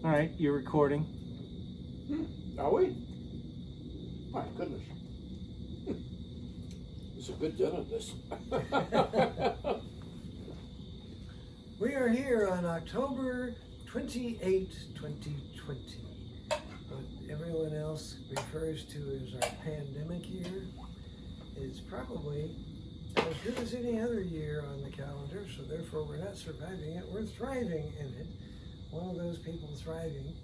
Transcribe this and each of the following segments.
All right, you're recording. Are we? My goodness. It's a good dinner, this. We are here on October 28, 2020. What everyone else refers to as our pandemic year is probably as good as any other year on the calendar, so therefore we're not surviving it, we're thriving in it. One of those people thriving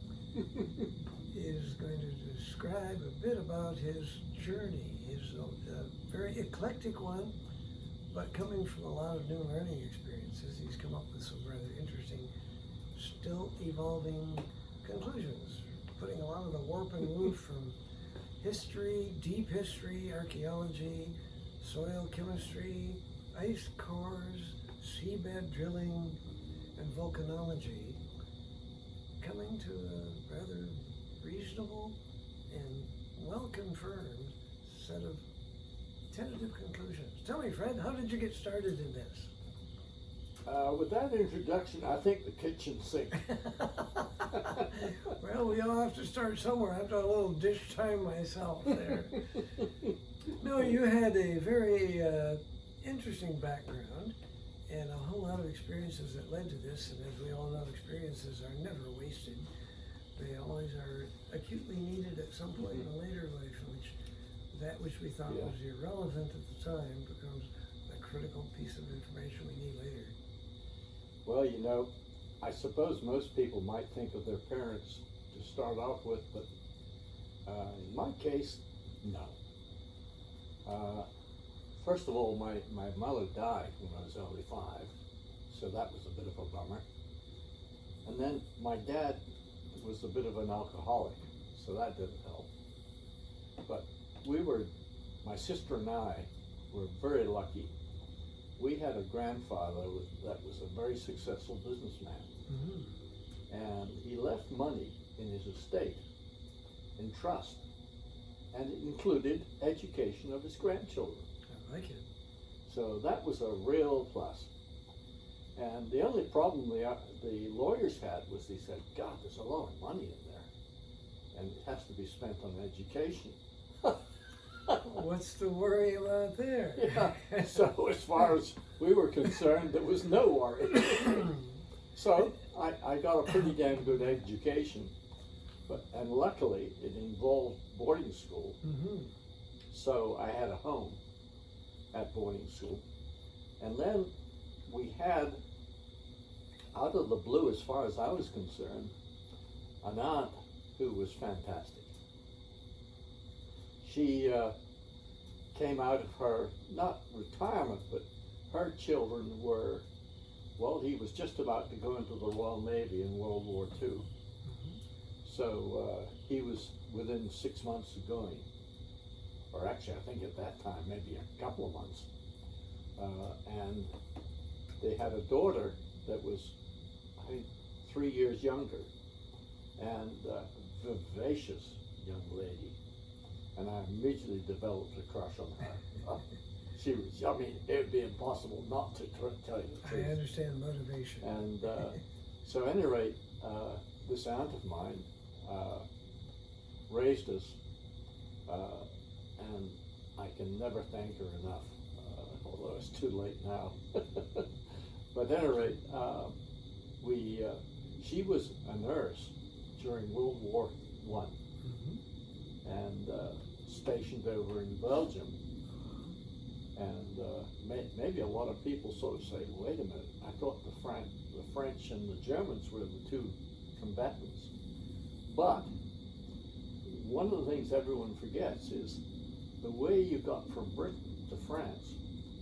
is going to describe a bit about his journey. His very eclectic one, but coming from a lot of new learning experiences, he's come up with some rather interesting, still evolving conclusions, putting a lot of the warp and woof from history, deep history, archaeology, soil chemistry, ice cores, seabed drilling, and volcanology, coming to a rather reasonable and well-confirmed set of tentative conclusions. Tell me, Fred, how did you get started in this? With that introduction, I think the kitchen sink. Well, we all have to start somewhere. I've got a little dish time myself there. No, you had a very interesting background and a whole lot of experiences that led to this, and as we all know, experiences are never wasted. They always are acutely needed at some point in a later life, in which that which we thought was irrelevant at the time becomes a critical piece of information we need later. Well, you know, I suppose most people might think of their parents to start off with, but in my case, no. First of all, my mother died when I was only 5, so that was a bit of a bummer. And then my dad was a bit of an alcoholic, so that didn't help. But my sister and I were very lucky. We had a grandfather that was a very successful businessman. Mm-hmm. And he left money in his estate in trust, and it included education of his grandchildren. I like it. So that was a real plus. And the only problem the lawyers had was they said, God, there's a lot of money in there, and it has to be spent on education. What's the worry about there? Yeah. So as far as we were concerned, there was no worry. So I got a pretty damn good education, and luckily it involved boarding school. Mm-hmm. So I had a home at boarding school. And then we had, out of the blue as far as I was concerned, an aunt who was fantastic. She came out of her, not retirement, but her children were, well, he was just about to go into the Royal Navy in World War II. Mm-hmm. So he was within 6 months of going, or actually I think at that time, maybe a couple of months. And they had a daughter that was, I think, 3 years younger, and vivacious young lady. And I immediately developed a crush on her. She was, I mean, it would be impossible not to tell you the truth. I understand motivation. And so at any rate, this aunt of mine raised us, and I can never thank her enough, although it's too late now. But at any rate, she was a nurse during World War I. Mm-hmm. And stationed over in Belgium. And maybe a lot of people sort of say, wait a minute, I thought the French and the Germans were the two combatants. But one of the things everyone forgets is the way you got from Britain to France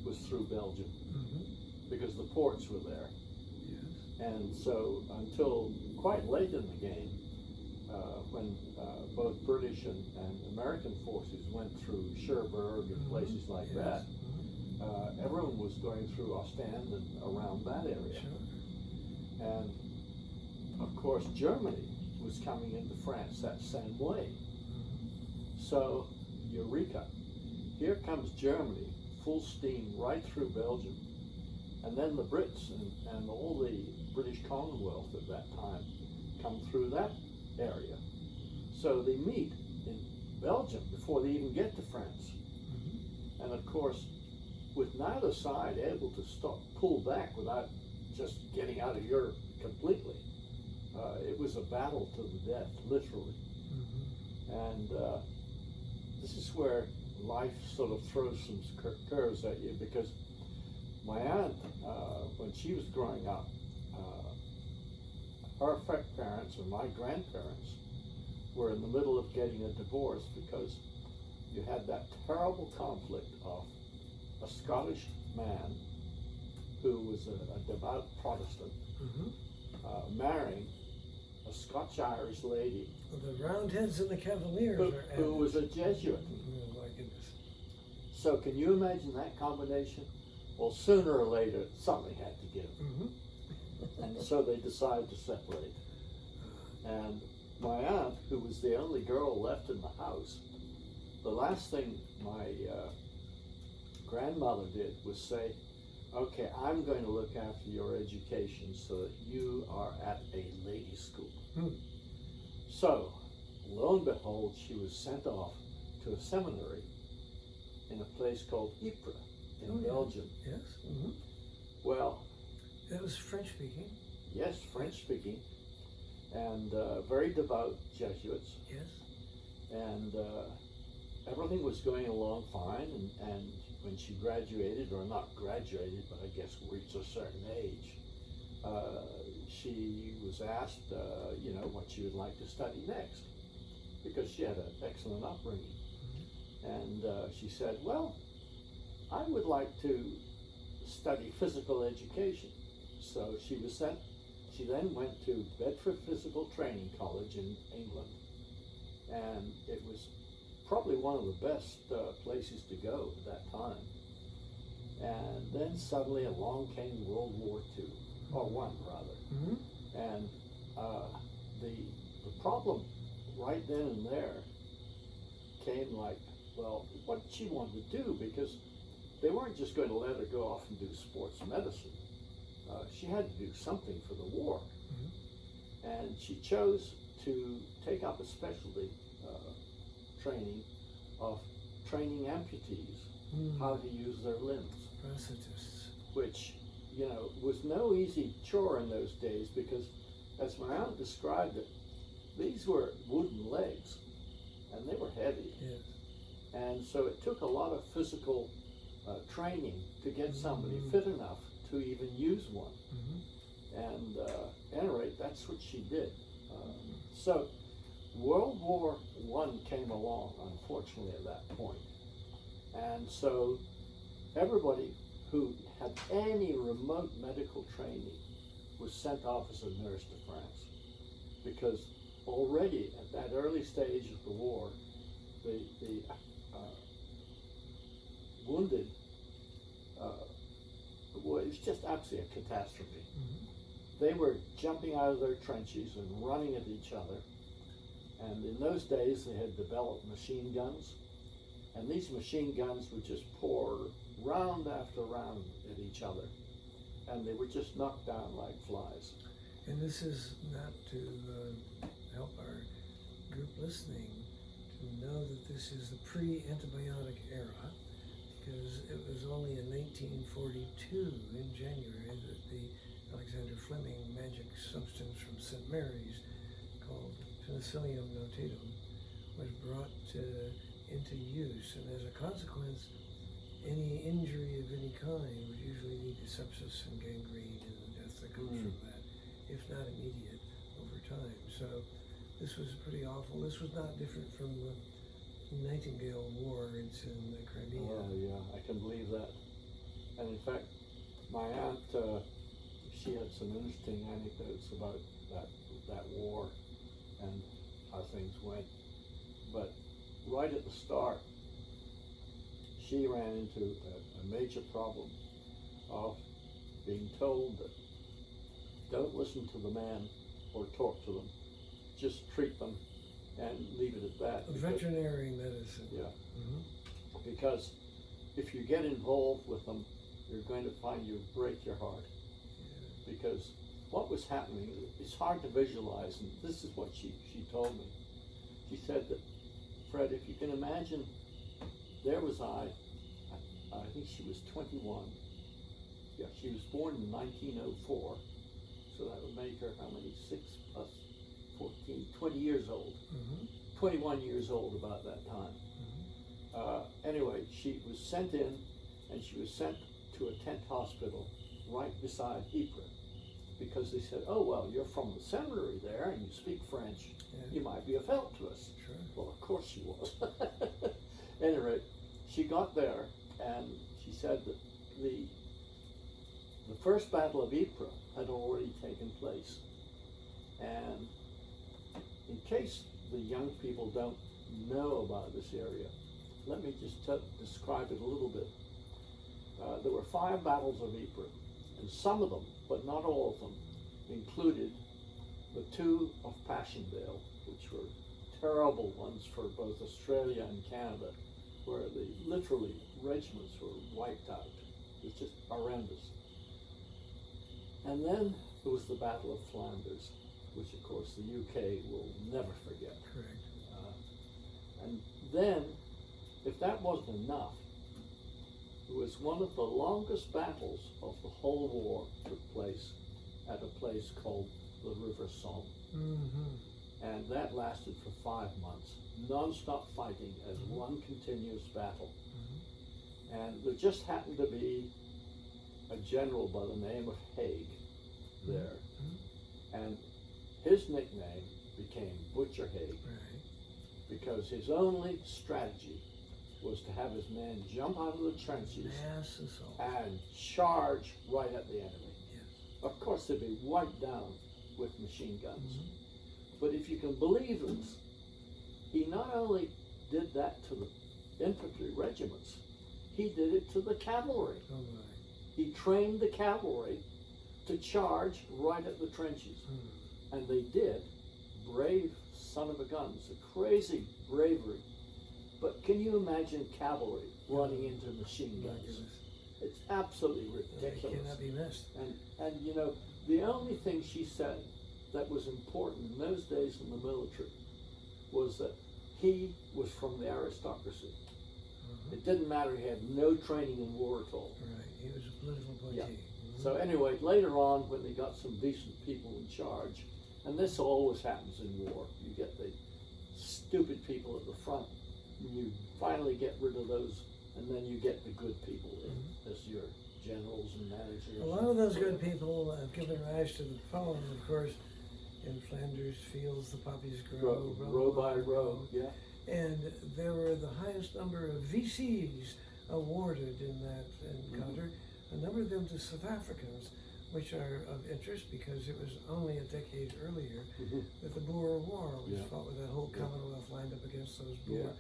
was through Belgium, Mm-hmm. because the ports were there. Yes. And so until quite late in the game, when both British and American forces went through Cherbourg and Mm-hmm. places like Yes. that, Mm-hmm. everyone was going through Ostend and around that area. Sure. And of course Germany was coming into France that same way. Mm-hmm. So, eureka, here comes Germany, full steam right through Belgium. And then the Brits and all the British Commonwealth at that time come through that area. So they meet in Belgium before they even get to France. And of course, with neither side able to pull back without just getting out of Europe completely, it was a battle to the death, literally. And this is where life sort of throws some curves at you, because my aunt, when she was growing up, her parents or my grandparents were in the middle of getting a divorce, because you had that terrible conflict of a Scottish man who was a devout Protestant marrying a Scotch-Irish lady. Well, the Roundheads and the Cavaliers who was a Jesuit. Oh my goodness. So can you imagine that combination? Well, sooner or later, something had to give. And so they decided to separate. And my aunt, who was the only girl left in the house, the last thing my grandmother did was say, okay, I'm going to look after your education so that you are at a ladies' school. So, lo and behold, she was sent off to a seminary in a place called Ypres in Belgium. Yes. Well, That was French speaking. yes, French speaking, and very devout Jesuits. Yes. And everything was going along fine, and when she graduated, or not graduated, but I guess reached a certain age, she was asked, what she would like to study next, because she had an excellent upbringing. And she said, well, I would like to study physical education. So she then went to Bedford Physical Training College in England, and it was probably one of the best places to go at that time. And then suddenly along came World War II, or one rather. And the problem right then and there came like, well, what did she want to do? Because they weren't just going to let her go off and do sports medicine. She had to do something for the war. And she chose to take up a specialty training of training amputees how to use their limbs. Prosthetists. Which, was no easy chore in those days, because as my aunt described it, these were wooden legs and they were heavy. Yes. And so it took a lot of physical training to get somebody fit enough to even use one. And at any rate, that's what she did. So World War I came along, unfortunately, at that point. And so everybody who had any remote medical training was sent off as a nurse to France, because already at that early stage of the war, the wounded, it was just absolutely a catastrophe. They were jumping out of their trenches and running at each other. And in those days, they had developed machine guns. And these machine guns would just pour round after round at each other. And they were just knocked down like flies. And this is not to help our group listening to know that this is the pre-antibiotic era, because it was only in 1942 in January that the Alexander Fleming magic substance from St. Mary's called penicillium notatum was brought into use, and as a consequence, any injury of any kind would usually lead to sepsis and gangrene and the death that comes from that, if not immediate, over time. So this was pretty awful. This was not different from the Nightingale War in the Crimea. Oh yeah, I can believe that. And in fact, my aunt, she had some interesting anecdotes about that war and how things went. But right at the start, she ran into a major problem of being told that don't listen to the man or talk to them, just treat them and leave it at that. Veterinary medicine. Yeah. Because if you get involved with them, you're going to find you break your heart. Because what was happening, it's hard to visualize, and this is what she told me. She said that, Fred, if you can imagine, there was I think she was 21. Yeah, she was born in 1904, so that would make her how many? 6 plus 14, 20 years old. 21 years old about that time. Anyway, she was sent in, and she was sent to a tent hospital right beside Ypres, because they said, oh, well, you're from the seminary there, and you speak French, you might be of help to us. Sure. Well, of course she was. Anyway, she got there, and she said that the first Battle of Ypres had already taken place. And in case the young people don't know about this area, let me just describe it a little bit. There were 5 battles of Ypres, and some of them, but not all of them, included the 2 of Passchendaele, which were terrible ones for both Australia and Canada, where literally regiments were wiped out. It was just horrendous. And then there was the Battle of Flanders, which of course the UK will never forget. Correct. And then, if that wasn't enough, it was one of the longest battles of the whole war took place at a place called the River Somme. And that lasted for 5 months, non-stop fighting as one continuous battle. And there just happened to be a general by the name of Haig there. And his nickname became Butcher Haig, because his only strategy was to have his men jump out of the trenches Mass assault. and charge right at the enemy. Of course, they'd be wiped down with machine guns. But if you can believe this, he not only did that to the infantry regiments, he did it to the cavalry. Oh my. He trained the cavalry to charge right at the trenches. And they did. Brave son of a guns, a crazy bravery. But can you imagine cavalry running into machine My guns? goodness. It's absolutely They ridiculous. cannot be missed. And you know, the only thing she said that was important in those days in the military was that he was from the aristocracy. It didn't matter, he had no training in war at all. Right, he was a political appointee. Yeah. So anyway, later on, when they got some decent people in charge, and this always happens in war, you get the stupid people at the front, and you finally get rid of those, and then you get the good people in as your generals and managers. A lot of those good people have given rise to the poem, of course, in Flanders fields the poppies grow, row by row, yeah. And there were the highest number of VCs awarded in that encounter, a number of them to South Africans, which are of interest because it was only a decade earlier that the Boer War was fought, with that whole Commonwealth lined up against those Boer.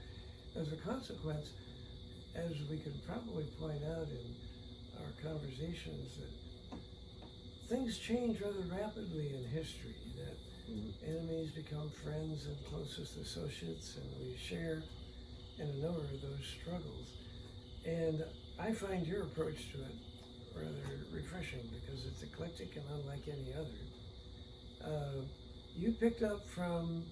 As a consequence, as we can probably point out in our conversations, that things change rather rapidly in history, that enemies become friends and closest associates, and we share in a number of those struggles. And I find your approach to it rather refreshing because it's eclectic and unlike any other. You picked up from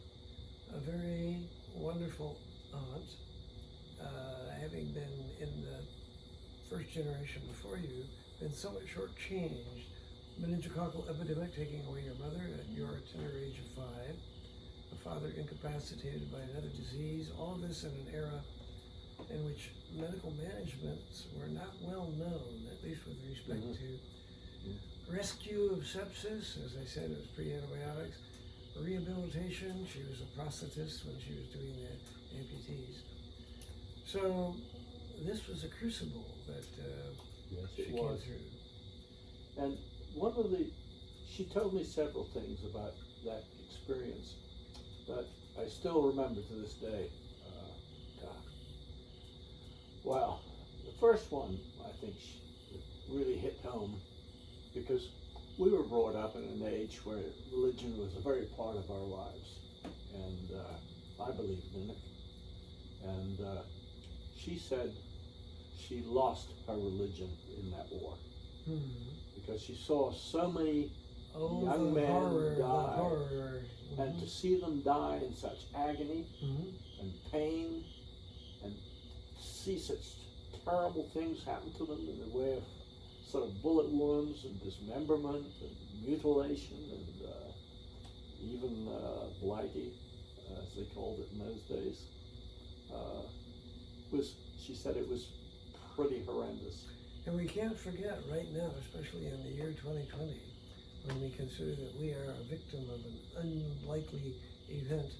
a very wonderful aunt, having been in the first generation before you, been somewhat shortchanged. Meningococcal epidemic taking away your mother at your tender age of 5, a father incapacitated by another disease, all of this in an era in which medical managements were not well known, at least with respect to rescue of sepsis. As I said, it was pre-antibiotics. Rehabilitation, she was a prosthetist when she was doing the amputees. So this was a crucible that she came through. And she told me several things about that experience that I still remember to this day. Well, the first one, I think, really hit home because we were brought up in an age where religion was a very part of our lives, and I believed in it. And she said she lost her religion in that war because she saw so many Oh, young the men horror, die, the horror. and to see them die in such agony Mhm. and pain, and see such terrible things happen to them in the way of sort of bullet wounds and dismemberment and mutilation and even blighty, as they called it in those days, she said it was pretty horrendous. And we can't forget right now, especially in the year 2020, when we consider that we are a victim of an unlikely event.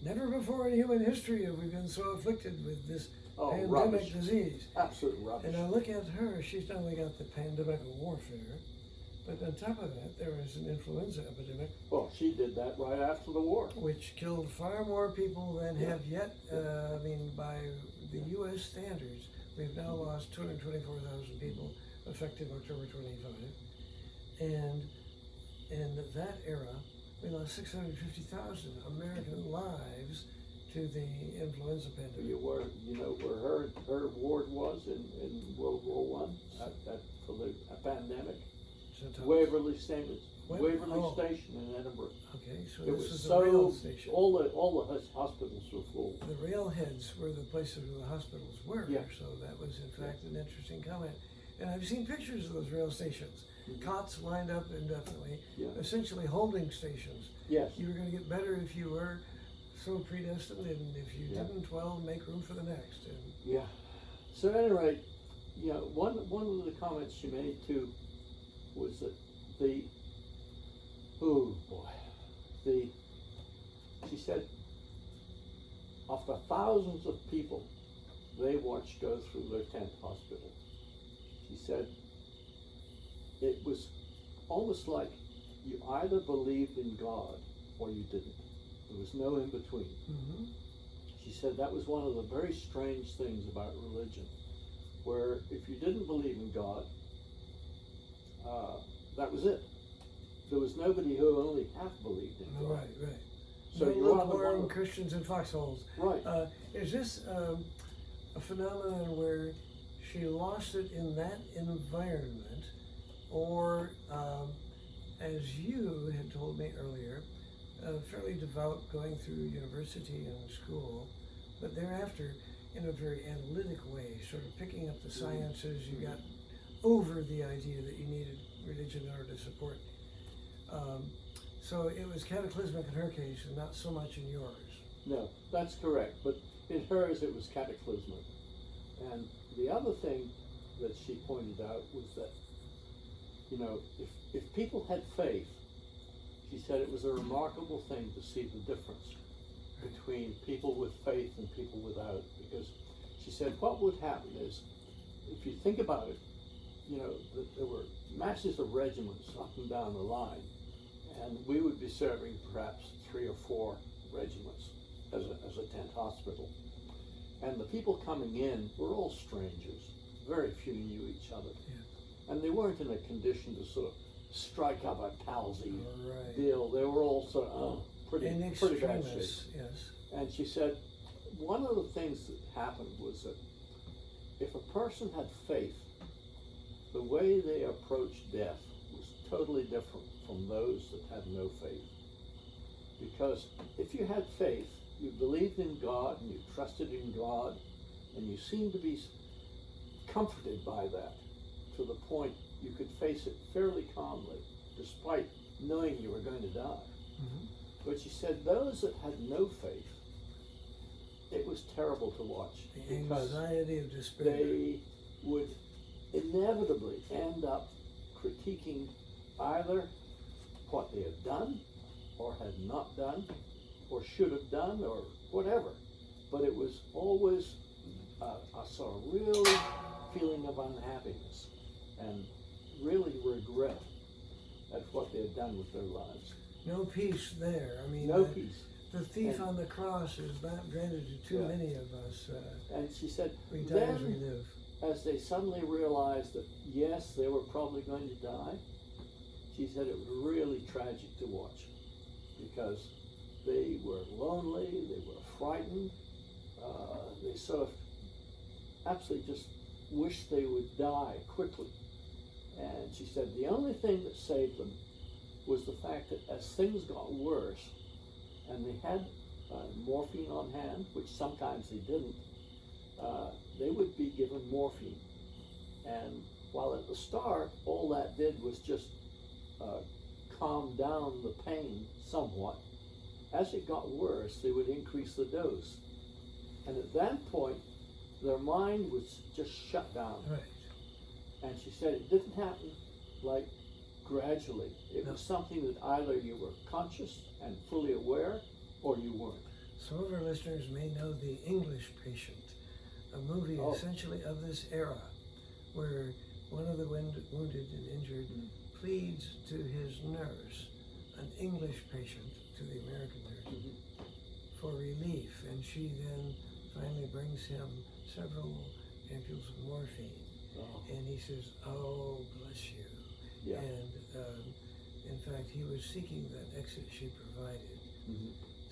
Never before in human history have we been so afflicted with this pandemic Rubbish. disease. Absolute rubbish. And I look at her, she's not only got the pandemic warfare, but on top of that, there was an influenza epidemic. Well, she did that right after the war. Which killed far more people than Yeah. have yet, by the U.S. standards, we've now lost 224,000 people effective October 25. And in that era, we lost 650,000 American lives to the influenza pandemic. You know where her ward was in World War I for the pandemic? Waverly Station. Waverly Station in Edinburgh. Okay, so It this was was a rail so station. all the hospitals were full. The railheads were the places where the hospitals were, Yeah. so that was in fact an interesting comment. And I've seen pictures of those rail stations, cots lined up indefinitely, Yeah. essentially holding stations. Yes. You were going to get better if you were so predestined, and if you Yeah. didn't, well, make room for the next. And Yeah. So at any rate, one of the comments she made too was that she said after thousands of people they watched go through their tent hospital, she said it was almost like you either believed in God or you didn't. There was no in between. mm-hmm. She said that was one of the very strange things about religion, where if you didn't believe in God, that was it. There was nobody who only half believed in God. Right. So No you're one of lukewarm the Christians in foxholes. right. Is this a phenomenon where she lost it in that environment, or as you had told me earlier, fairly devout going through university and school, but thereafter in a very analytic way, sort of picking up the sciences, you got over the idea that you needed religion in order to support. So it was cataclysmic in her case and not so much in yours. No, that's correct. But in hers, it was cataclysmic. And the other thing that she pointed out was that, if people had faith, she said it was a remarkable thing to see the difference between people with faith and people without. Because she said what would happen is, if you think about it, there were masses of regiments up and down the line, and we would be serving perhaps 3 or 4 regiments as a tent hospital. And the people coming in were all strangers. Very few knew each other. Yeah. And they weren't in a condition to sort of strike up a palsy Right. deal. They were all sort of pretty bad shape. Yes. And she said one of the things that happened was that if a person had faith, the way they approached death was totally different from those that had no faith. Because if you had faith, you believed in God and you trusted in God, and you seemed to be comforted by that to the point you could face it fairly calmly, despite knowing you were going to die. Mm-hmm. But she said those that had no faith, it was terrible to watch. The anxiety of despair. They would inevitably end up critiquing either what they had done or had not done or should have done or whatever. But it was always a sort of really feeling of unhappiness and really regret at what they had done with their lives. No peace there. I mean, No peace. The thief And- on the cross is not granted to too Yeah. many of us. And she said, We die as we then live. as they suddenly realized that yes, they were probably going to die, she said it was really tragic to watch because they were lonely, they were frightened, they sort of absolutely just wished they would die quickly. And she said the only thing that saved them was the fact that as things got worse, and they had morphine on hand, which sometimes they didn't, they would be given morphine. And while at the start, all that did was just calm down the pain somewhat, as it got worse, they would increase the dose. And at that point, their mind was just shut down. Right. And she said it didn't happen like gradually. It was something that either you were conscious and fully aware, or you weren't. Some of our listeners may know The English Patient, a movie essentially of this era, where one of the wounded and injured pleads to his nurse, an English patient, to the American nurse, for relief, and she then finally brings him several ampules of morphine, and he says, "Oh, bless you." Yeah. And in fact, he was seeking that exit she provided.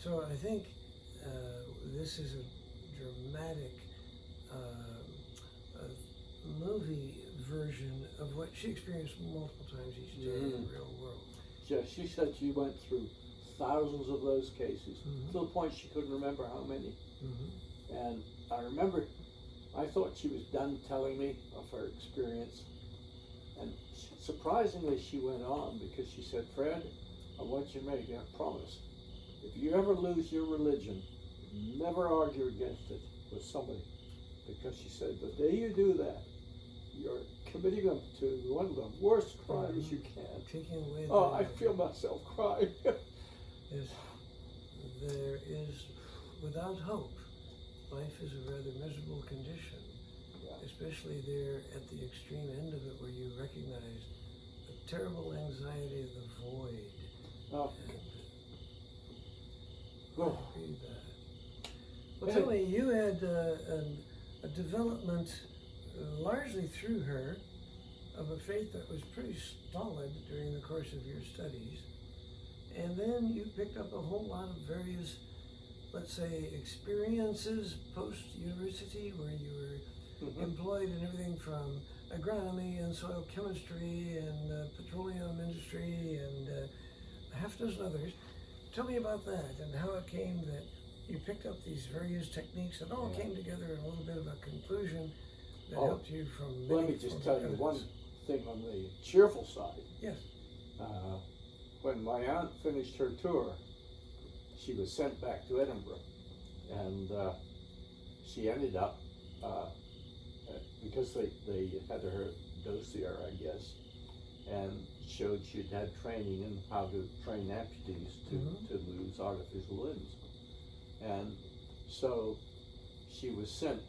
So I think this is a dramatic movie version of what she experienced multiple times each day in the real world. Yeah, she said she went through thousands of those cases, to the point she couldn't remember how many. And I remember, I thought she was done telling me of her experience. And surprisingly, she went on, because she said, "Fred, I want you to make a promise. If you ever lose your religion, never argue against it with somebody." Because she said, the day you do that, you're committing them to one of the worst crimes you can. Taking away I feel myself crying. There is, without hope, life is a rather miserable condition, especially there at the extreme end of it, where you recognize the terrible anxiety of the void. Pretty bad. Well, tell me, you had a development, largely through her, of a faith that was pretty stolid during the course of your studies. And then you picked up a whole lot of various, let's say, experiences post-university, where you were employed in everything from agronomy and soil chemistry and petroleum industry and a half dozen others. Tell me about that and how it came that you picked up these various techniques that all came together in a little bit of a conclusion that helped you from Let me just tell you one thing on the cheerful side. Yes. When my aunt finished her tour, she was sent back to Edinburgh, and she ended up, because they had her dossier, I guess, and showed she'd had training in how to train amputees to lose artificial limbs. And so she was sent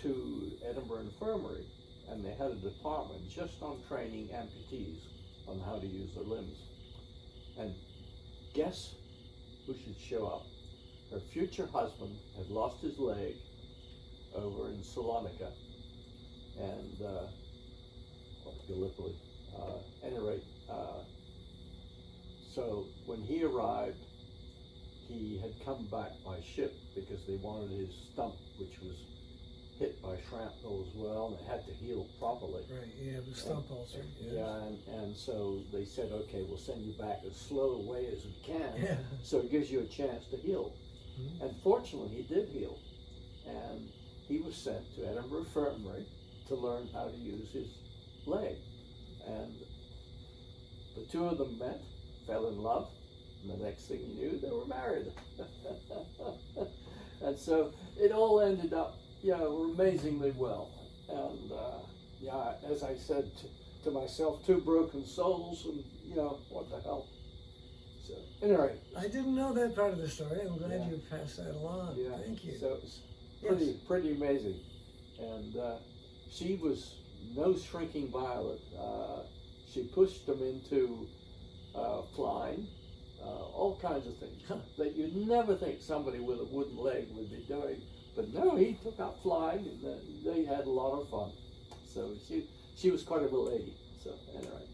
to Edinburgh Infirmary, and they had a department just on training amputees on how to use their limbs. And guess who should show up? Her future husband had lost his leg over in Salonika, and Gallipoli. At any rate, so when he arrived, he had come back by ship because they wanted his stump, which was hit by shrapnel as well, and it had to heal properly. Right, you have a stump ulcer. Yes. Yeah, and so they said, okay, we'll send you back as slow a way as we can, so it gives you a chance to heal. And fortunately, he did heal, and he was sent to Edinburgh Infirmary to learn how to use his leg. And the two of them met, fell in love, and the next thing you knew, they were married. And so it all ended up, amazingly well. And as I said to myself, two broken souls, and what the hell. So anyway, I didn't know that part of the story. I'm glad you passed that along. Yeah. Thank you. So it's pretty amazing. And she was no shrinking violet. She pushed him into flying, all kinds of things that you'd never think somebody with a wooden leg would be doing. But no, he took up flying, and they had a lot of fun. So she was quite a lady. So anyway,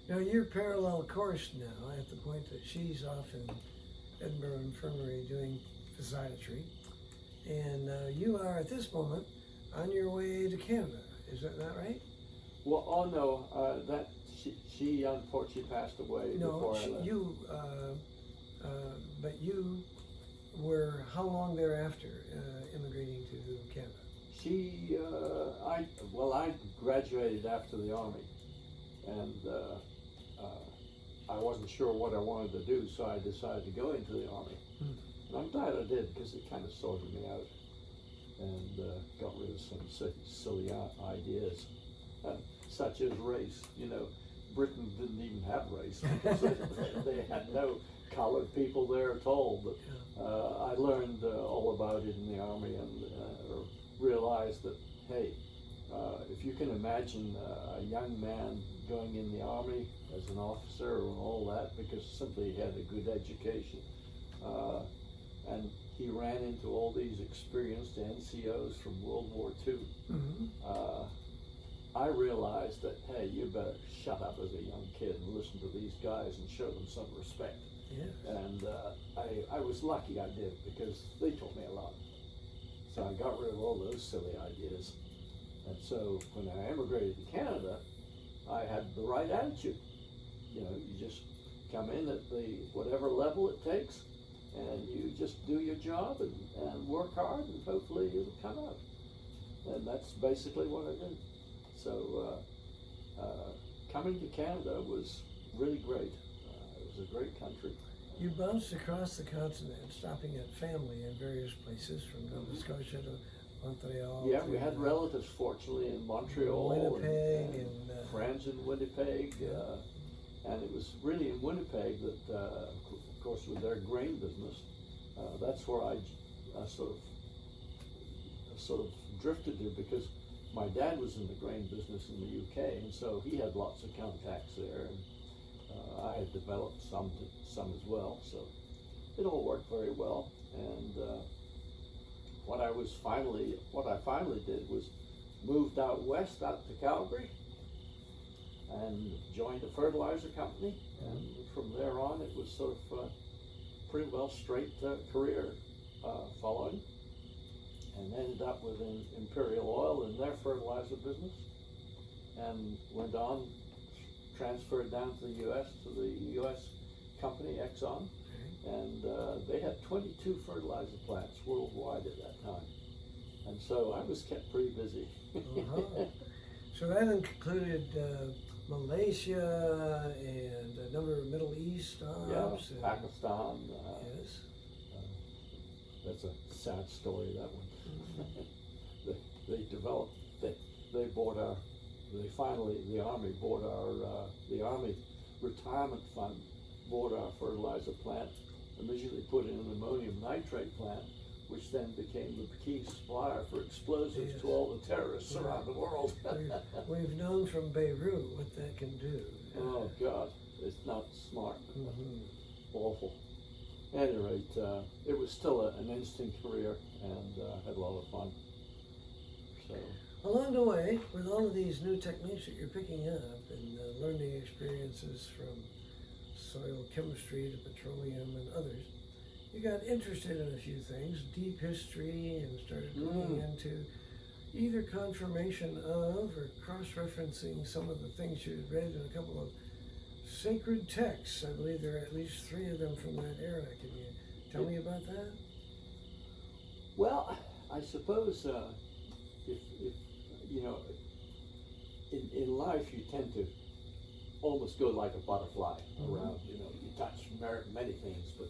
Now you're parallel course now at the point that she's off in Edinburgh Infirmary doing physiatry, and you are at this moment on your way to Canada. Is that not right? Well, no, that She unfortunately passed away before I left. But you were how long thereafter immigrating to Canada? I graduated after the Army, and I wasn't sure what I wanted to do, so I decided to go into the Army. And I'm glad I did, because it kind of sorted me out and got rid of some silly ideas, such as race. You know, Britain didn't even have race. They had no colored people there at all. But I learned all about it in the Army, and realized that, hey, if you can imagine a young man going in the Army as an officer and all that, because simply he had a good education, and he ran into all these experienced NCOs from World War II, I realized that, hey, you better shut up as a young kid and listen to these guys and show them some respect. Yes. And I was lucky I did, because they taught me a lot. So I got rid of all those silly ideas. And so when I emigrated to Canada, I had the right attitude. You know, you just come in at the whatever level it takes, and you just do your job and work hard, and hopefully it'll come out. And that's basically what I did. So coming to Canada was really great. It was a great country. You bounced across the continent, stopping at family in various places, from Nova Scotia to Montreal. Yeah, we had relatives, fortunately, in Montreal, Winnipeg, and friends in Winnipeg. And it was really in Winnipeg that, of course, with their grain business, that's where I sort of drifted to, because my dad was in the grain business in the UK, and so he had lots of contacts there, and I had developed some as well. So it all worked very well. And what I finally did was moved out west, out to Calgary, and joined a fertilizer company. And from there on, it was sort of pretty well straight career following, and ended up with Imperial Oil in their fertilizer business, and went on, transferred down to the U.S. to the U.S. company, Exxon, and they had 22 fertilizer plants worldwide at that time. And so I was kept pretty busy. So that included Malaysia and a number of Middle East stops. Yeah, Pakistan. Yes. That's a sad story, that one. They developed, they bought the Army bought the Army Retirement Fund bought our fertilizer plant, immediately put in an ammonium nitrate plant, which then became the key supplier for explosives to all the terrorists around the world. We've known from Beirut what that can do. Oh God, it's not smart. Awful. At any rate, it was still an interesting career, and had a lot of fun. So. Along the way, with all of these new techniques that you're picking up and learning experiences from soil chemistry to petroleum and others, you got interested in a few things, deep history, and started looking into either confirmation of or cross-referencing some of the things you had read in a couple of sacred texts. I believe there are at least 3 of them from that era. Can you tell me about that? Well, I suppose if you know, in life you tend to almost go like a butterfly around. You know, you touch many things, but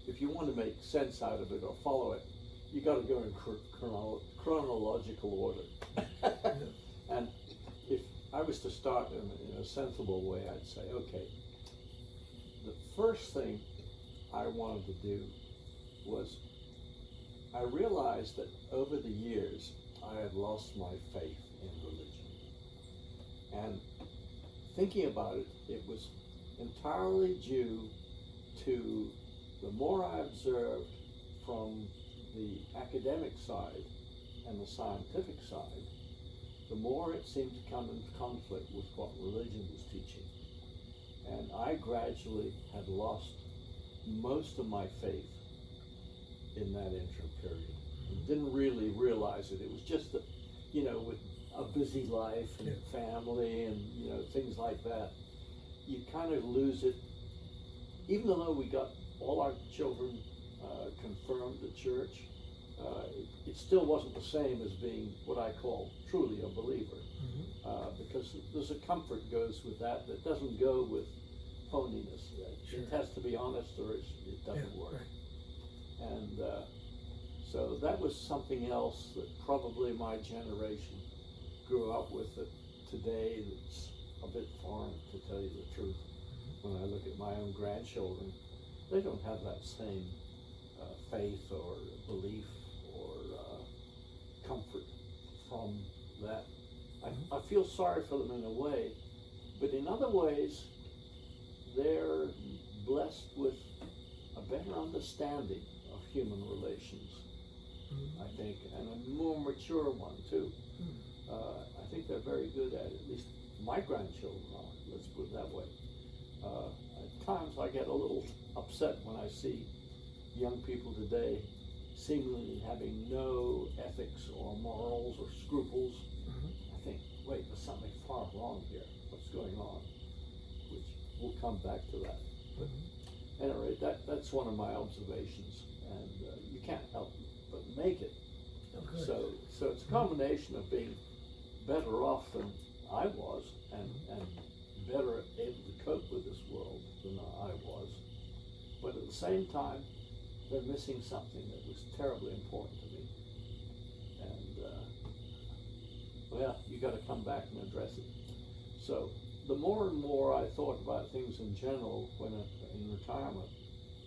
if you want to make sense out of it or follow it, you got to go in chronological order. And if I was to start in a sensible way, I'd say, okay, the first thing I wanted to do was, I realized that over the years I had lost my faith in religion. And thinking about it, it was entirely due to the more I observed from the academic side and the scientific side, the more it seemed to come into conflict with what religion was teaching. And I gradually had lost most of my faith in that interim period. And didn't really realize it. It was just that, you know, with a busy life and family and, you know, things like that, you kind of lose it. Even though we got all our children confirmed at church, it still wasn't the same as being what I call truly a believer. Because there's a comfort goes with that doesn't go with phoniness. Sure. It has to be honest or it doesn't work. Right. And so that was something else that probably my generation grew up with that today that's a bit foreign, to tell you the truth. When I look at my own grandchildren, they don't have that same faith or belief or comfort from that. I feel sorry for them in a way, but in other ways, they're blessed with a better understanding of human relations, I think, and a more mature one too. I think they're very good at it. At least my grandchildren are, let's put it that way. At times I get a little upset when I see young people today seemingly having no ethics or morals or scruples. I think, wait, there's something far wrong here. What's going on? Which we'll come back to that. But anyway, that's one of my observations, and you can't help but make it. Okay. So it's a combination of being better off than I was, and better able to cope with this world than I was. But at the same time, they're missing something that was terribly important to me. And, well, you gotta come back and address it. So, the more and more I thought about things in general when in retirement,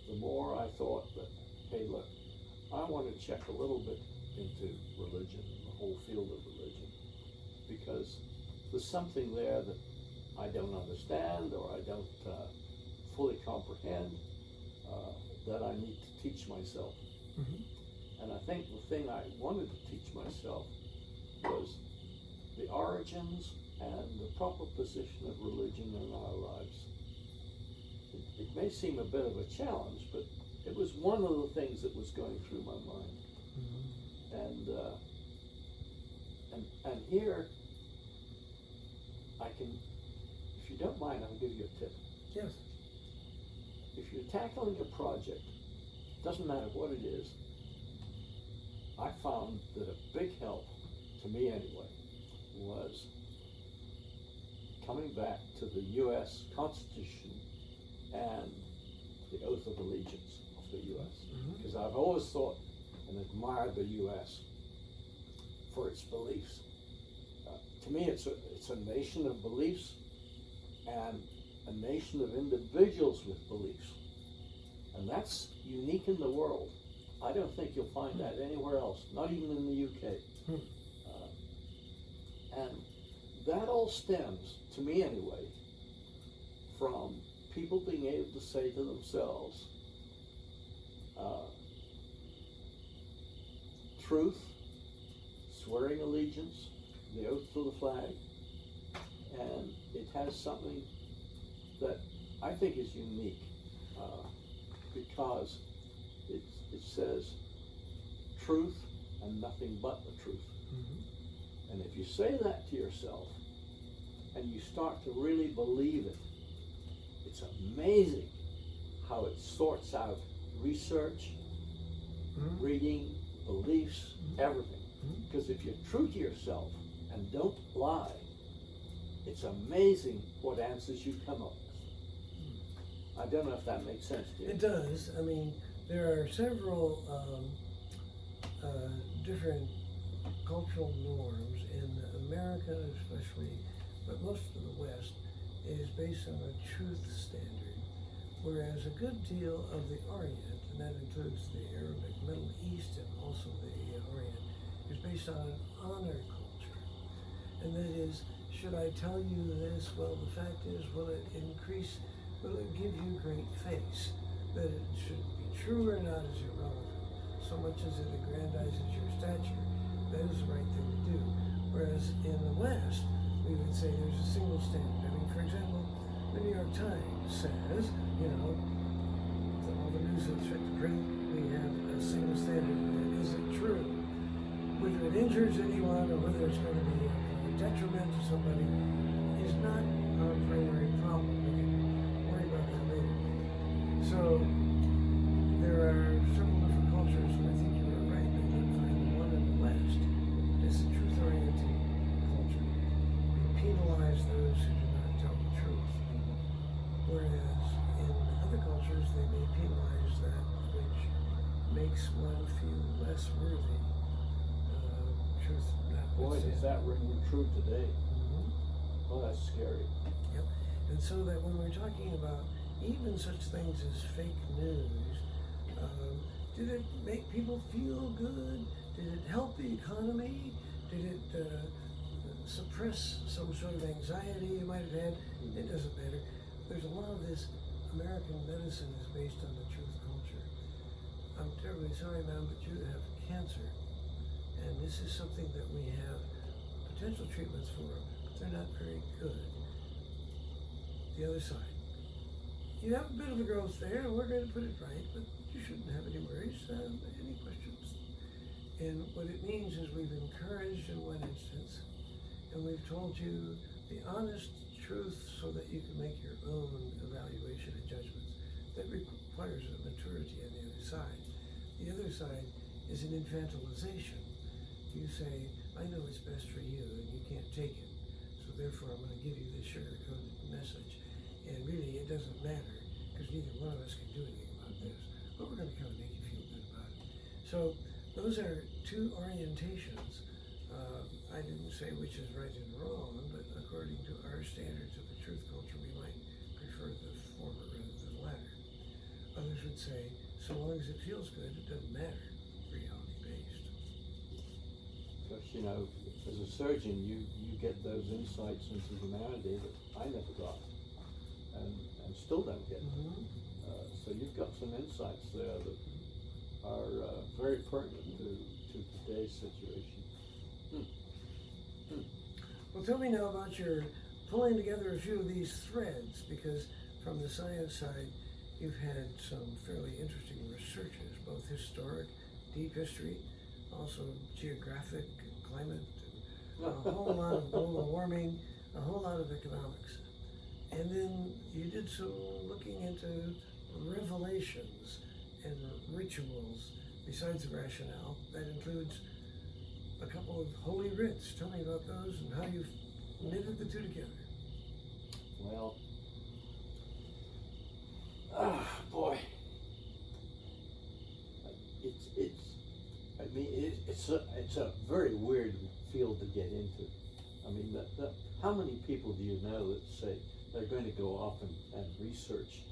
the more I thought that, hey, look, I want to check a little bit into religion, the whole field of religion, because there's something there that I don't understand or I don't fully comprehend that I need to teach myself. And I think the thing I wanted to teach myself was the origins and the proper position of religion in our lives. It may seem a bit of a challenge, but it was one of the things that was going through my mind. And here, I can, if you don't mind, I'll give you a tip. Yes. If you're tackling a project, doesn't matter what it is, I found that a big help, to me anyway, was coming back to the U.S. Constitution and the oath of allegiance of the U.S. Because I've always thought and admired the U.S. for its beliefs. To me, it's a nation of beliefs and a nation of individuals with beliefs. And that's unique in the world. I don't think you'll find that anywhere else, not even in the UK. And that all stems, to me anyway, from people being able to say to themselves, truth, swearing allegiance, the oath to the flag, and it has something that I think is unique because it says truth and nothing but the truth. And if you say that to yourself and you start to really believe it, it's amazing how it sorts out research, reading, beliefs, everything. Because if you're true to yourself and don't lie, it's amazing what answers you come up with. I don't know if that makes sense to you. It does. I mean, there are several different cultural norms in America especially, but most of the West is based on a truth standard, whereas a good deal of the Orient, and that includes the Arabic, Middle East, and also the Orient, is based on an honor culture. And that is, should I tell you this? Well, the fact is, will it give you great face? That it should be true or not is irrelevant. So much as it aggrandizes your stature, that is the right thing to do. Whereas in the West, we would say there's a single standard. I mean, for example, the New York Times says, all the news that's fit to print, we have a single standard. Is it true? Whether it injures anyone or whether it's going to be a detriment to somebody is not our primary problem. So there are several different cultures, and I think you were right in identifying the one in the West is the truth-oriented culture. We penalize those who do not tell the truth, whereas in other cultures they may penalize that which makes one feel less worthy. Truth Boy, notwithstanding. does that ring true today. Mhm. Oh, that's scary. Yep. And so that when we're talking about even such things as fake news, did it make people feel good? Did it help the economy? Did it suppress some sort of anxiety you might have had? It doesn't matter. There's a lot of this American medicine is based on the truth culture. I'm terribly sorry, ma'am, but you have cancer. And this is something that we have potential treatments for, but they're not very good. The other side. You have a bit of a growth there, and we're going to put it right, but you shouldn't have any worries, any questions. And what it means is we've encouraged in one instance, and we've told you the honest truth so that you can make your own evaluation and judgments. That requires a maturity on the other side. The other side is an infantilization. You say, I know what's best for you, and you can't take it. So therefore, I'm going to give you this sugar-coated message. And really, it doesn't matter, because neither one of us can do anything about this. But we're going to kind of make you feel good about it. So those are two orientations. I didn't say which is right and wrong, but according to our standards of the truth culture, we might prefer the former rather than the latter. Others would say, so long as it feels good, it doesn't matter, reality-based. Because, you know, as a surgeon, you get those insights into humanity that I never got and still don't get. Mm-hmm. So you've got some insights there that are very pertinent to today's situation. Well, tell me now about your pulling together a few of these threads, because from the science side, you've had some fairly interesting researches, both historic, deep history, also geographic, climate, and a whole lot of global warming, a whole lot of economics. And then you did some looking into revelations and rituals besides the rationale. That includes a couple of holy writs. Tell me about those and how you've knitted the two together. Well, boy, it's a very weird field to get into. I mean, how many people do you know that say they're going to go off and research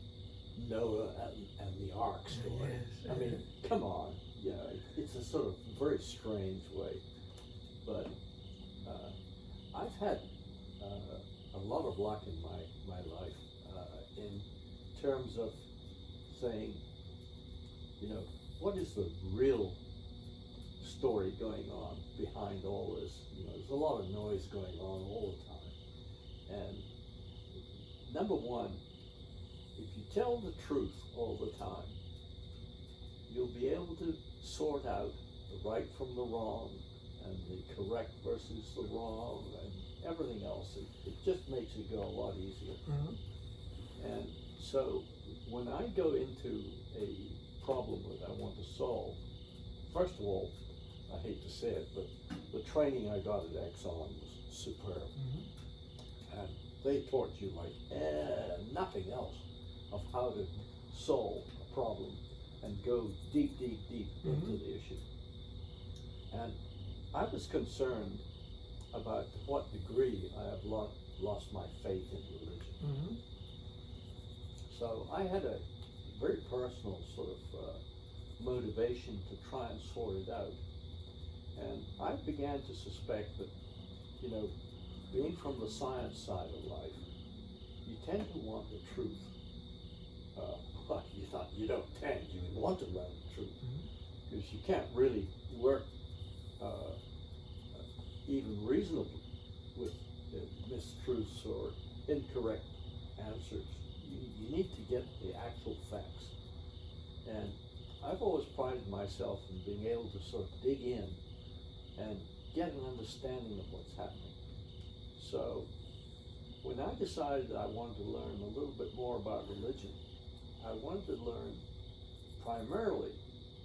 Noah and the ark story? Yes. I mean, come on, yeah, it's a sort of very strange way. But I've had a lot of luck in my life in terms of saying, you know, what is the real story going on behind all this? You know, there's a lot of noise going on all the time. And number one, if you tell the truth all the time, you'll be able to sort out the right from the wrong, and the correct versus the wrong, and everything else. It just makes it go a lot easier. Mm-hmm. And so when I go into a problem that I want to solve, first of all, I hate to say it, but the training I got at Exxon was superb. Mm-hmm. And they taught you like nothing else of how to solve a problem and go deep Mm-hmm. into the issue. And I was concerned about to what degree I have lost my faith in religion. Mm-hmm. So I had a very personal sort of motivation to try and sort it out. And I began to suspect that, you know, being from the science side of life, you tend to want the truth. Well, you don't tend, you want to learn the truth. Because you can't really work even reasonably with mistruths or incorrect answers. You need to get the actual facts. And I've always prided myself in being able to sort of dig in and get an understanding of what's happening. So when I decided that I wanted to learn a little bit more about religion, I wanted to learn primarily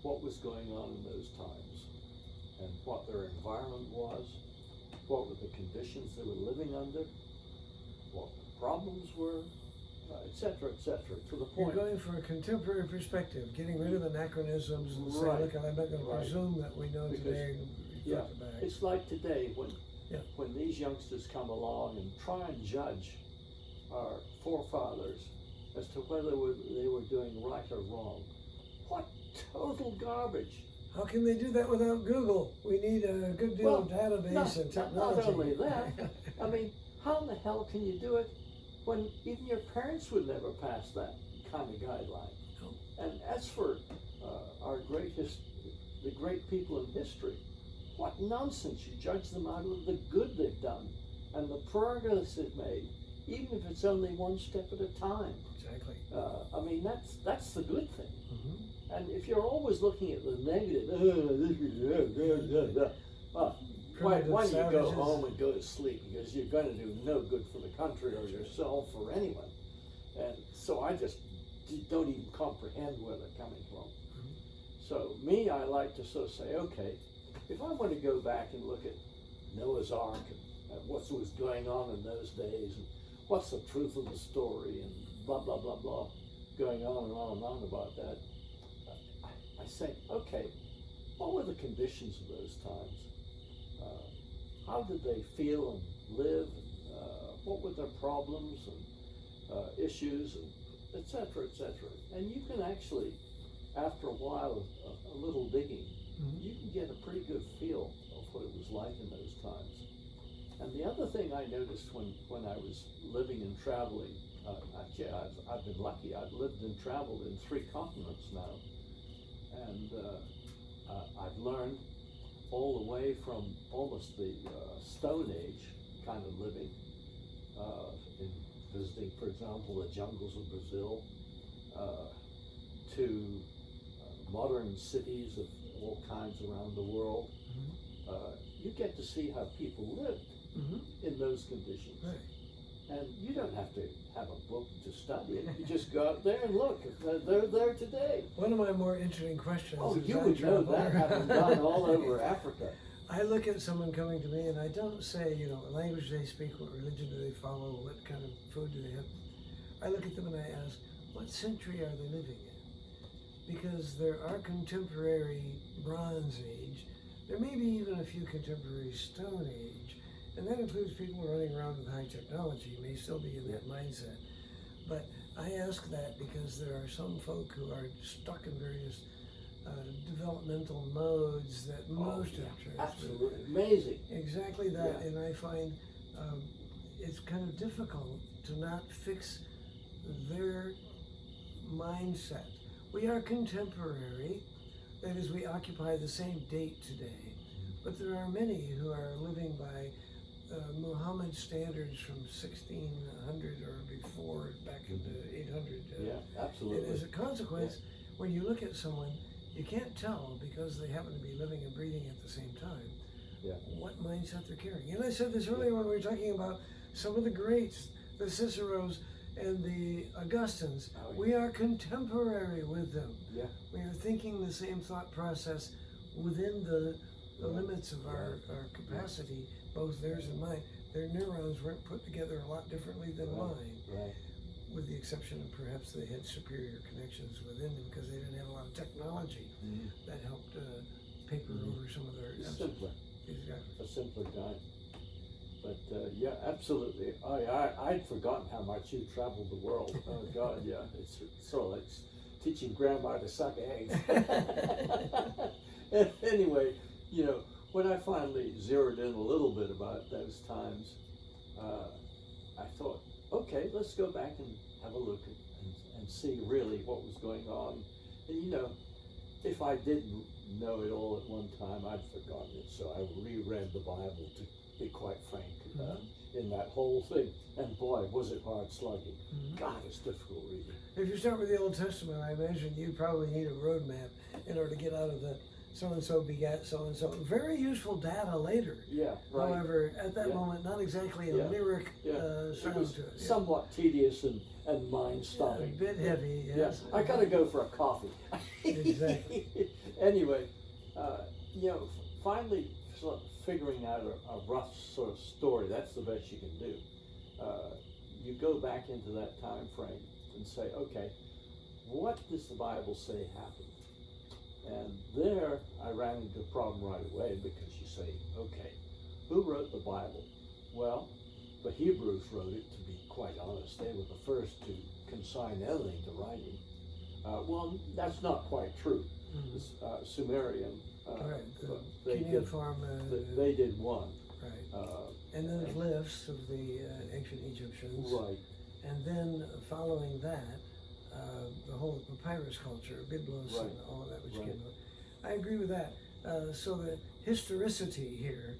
what was going on in those times and what their environment was, what were the conditions they were living under, what the problems were, et cetera, to the You're point. going for a contemporary perspective, getting rid of anachronisms and saying, Right. look, I'm not going to Right. presume that we know Because, today and yeah, reflect back. it's like today Yeah. when these youngsters come along and try and judge our forefathers as to whether they were doing right or wrong. What total garbage. How can they do that without Google? We need a good deal of database and technology. Not only that, I mean, how in the hell can you do it when even your parents would never pass that kind of guideline? No. And as for our the great people in history, what nonsense. You judge them out of the good they've done and the progress they've made, even if it's only one step at a time. Exactly. I mean, that's the good thing. Mm-hmm. And if you're always looking at the negative, why don't you go home and go to sleep, because you're going to do no good for the country or yourself or anyone. And so I just don't even comprehend where they're coming from. Mm-hmm. So me, I like to sort of say, okay, if I want to go back and look at Noah's Ark and what was going on in those days and what's the truth of the story and blah, blah, blah, blah, going on and on and on about that, I say, okay, what were the conditions of those times? How did they feel and live? What were their problems and issues, and et cetera, et cetera. And you can actually, after a while of a little digging, Mm-hmm. you can get a pretty good feel of what it was like in those times. And the other thing I noticed when I was living and traveling, actually I've been lucky. I've lived and traveled in 3 continents now. And I've learned all the way from almost the Stone Age kind of living, in visiting, for example, the jungles of Brazil, to modern cities of all kinds around the world. Mm-hmm. You get to see how people lived Mm-hmm. in those conditions. Right. And you don't have to have a book to study it. You just go out there and look. They're there today. One of my more interesting questions Oh, is you I would know travel- that, having gone all over Africa. I look at someone coming to me and I don't say, what language they speak, what religion do they follow, what kind of food do they have. I look at them and I ask, what century are they living in? Because there are contemporary Bronze Age, there may be even a few contemporary Stone Age, and that includes people running around with high technology, may still be in that mindset. But I ask that because there are some folk who are stuck in various developmental modes that most have transferred. Absolutely amazing. Exactly that, Yeah. and I find it's kind of difficult to not fix their mindset. We are contemporary, that is, we occupy the same date today, but there are many who are living by Muhammad standards from 1600 or before, back into 800. Yeah, absolutely. And as a consequence, when you look at someone, you can't tell, because they happen to be living and breathing at the same time, what mindset they're carrying. And I said this earlier when we were talking about some of the greats, the Ciceros and the Augustines. Oh, yeah. We are contemporary with them. Yeah. We are thinking the same thought process within the limits of our capacity, both theirs and mine. Their neurons weren't put together a lot differently than mine. Right. With the exception of perhaps they had superior connections within them because they didn't have a lot of technology that helped paper over some of their. Simpler. Exactly. A simpler guy. But yeah, absolutely. I'd forgotten how much you traveled the world. Oh God, yeah. It's sort of like teaching grandma to suck eggs. Anyway, when I finally zeroed in a little bit about those times, I thought, okay, let's go back and have a look and see really what was going on. And if I didn't know it all at one time, I'd forgotten it. So I reread the Bible, to be quite frank, in that whole thing. And boy, was it hard slugging. God, it's difficult reading. If you start with the Old Testament, I imagine you probably need a roadmap in order to get out of so-and-so begat so-and-so. Very useful data later. Yeah, right. However, at that Yeah. moment, not exactly a Yeah. lyric It sound was to it. Yeah. somewhat tedious and A mind-stoving. bit heavy, yes. Yeah, I gotta go for a coffee. Exactly. Anyway, finally sort of figuring out a rough sort of story, that's the best you can do. You go back into that time frame and say, okay, what does the Bible say happened? And there I ran into a problem right away, because you say, okay, who wrote the Bible? Well, the Hebrews wrote it, to be quite honest. They were the first to consign anything to writing. Well, that's not quite true. Mhm. Sumerian, Right, they did, cuneiform, they did one. right. And then glyphs of the ancient Egyptians. Right. And then following that, the whole papyrus culture, biblos Right. and all of that, which Right. came up. I agree with that. So the historicity here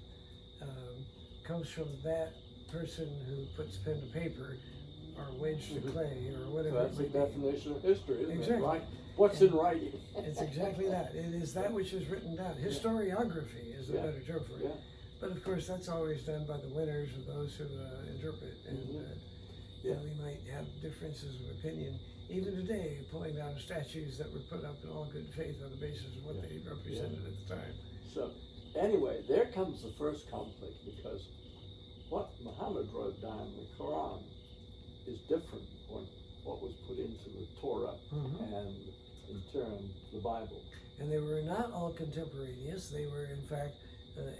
comes from that person who puts pen to paper or wedge to clay or whatever. That's the it may be. definition of history, isn't Exactly. it? Right? What's in writing? It's exactly that. It is that which is written down. Historiography is a Yeah. better term for it. Yeah. But of course, that's always done by the winners or those who interpret. And Yeah. we might have differences of opinion, even today, pulling down statues that were put up in all good faith on the basis of what they represented at the time. So, anyway, there comes the first conflict, because what Muhammad wrote down in the Quran is different from what was put into the Torah and, in turn, the Bible. And they were not all contemporaneous. They were, in fact,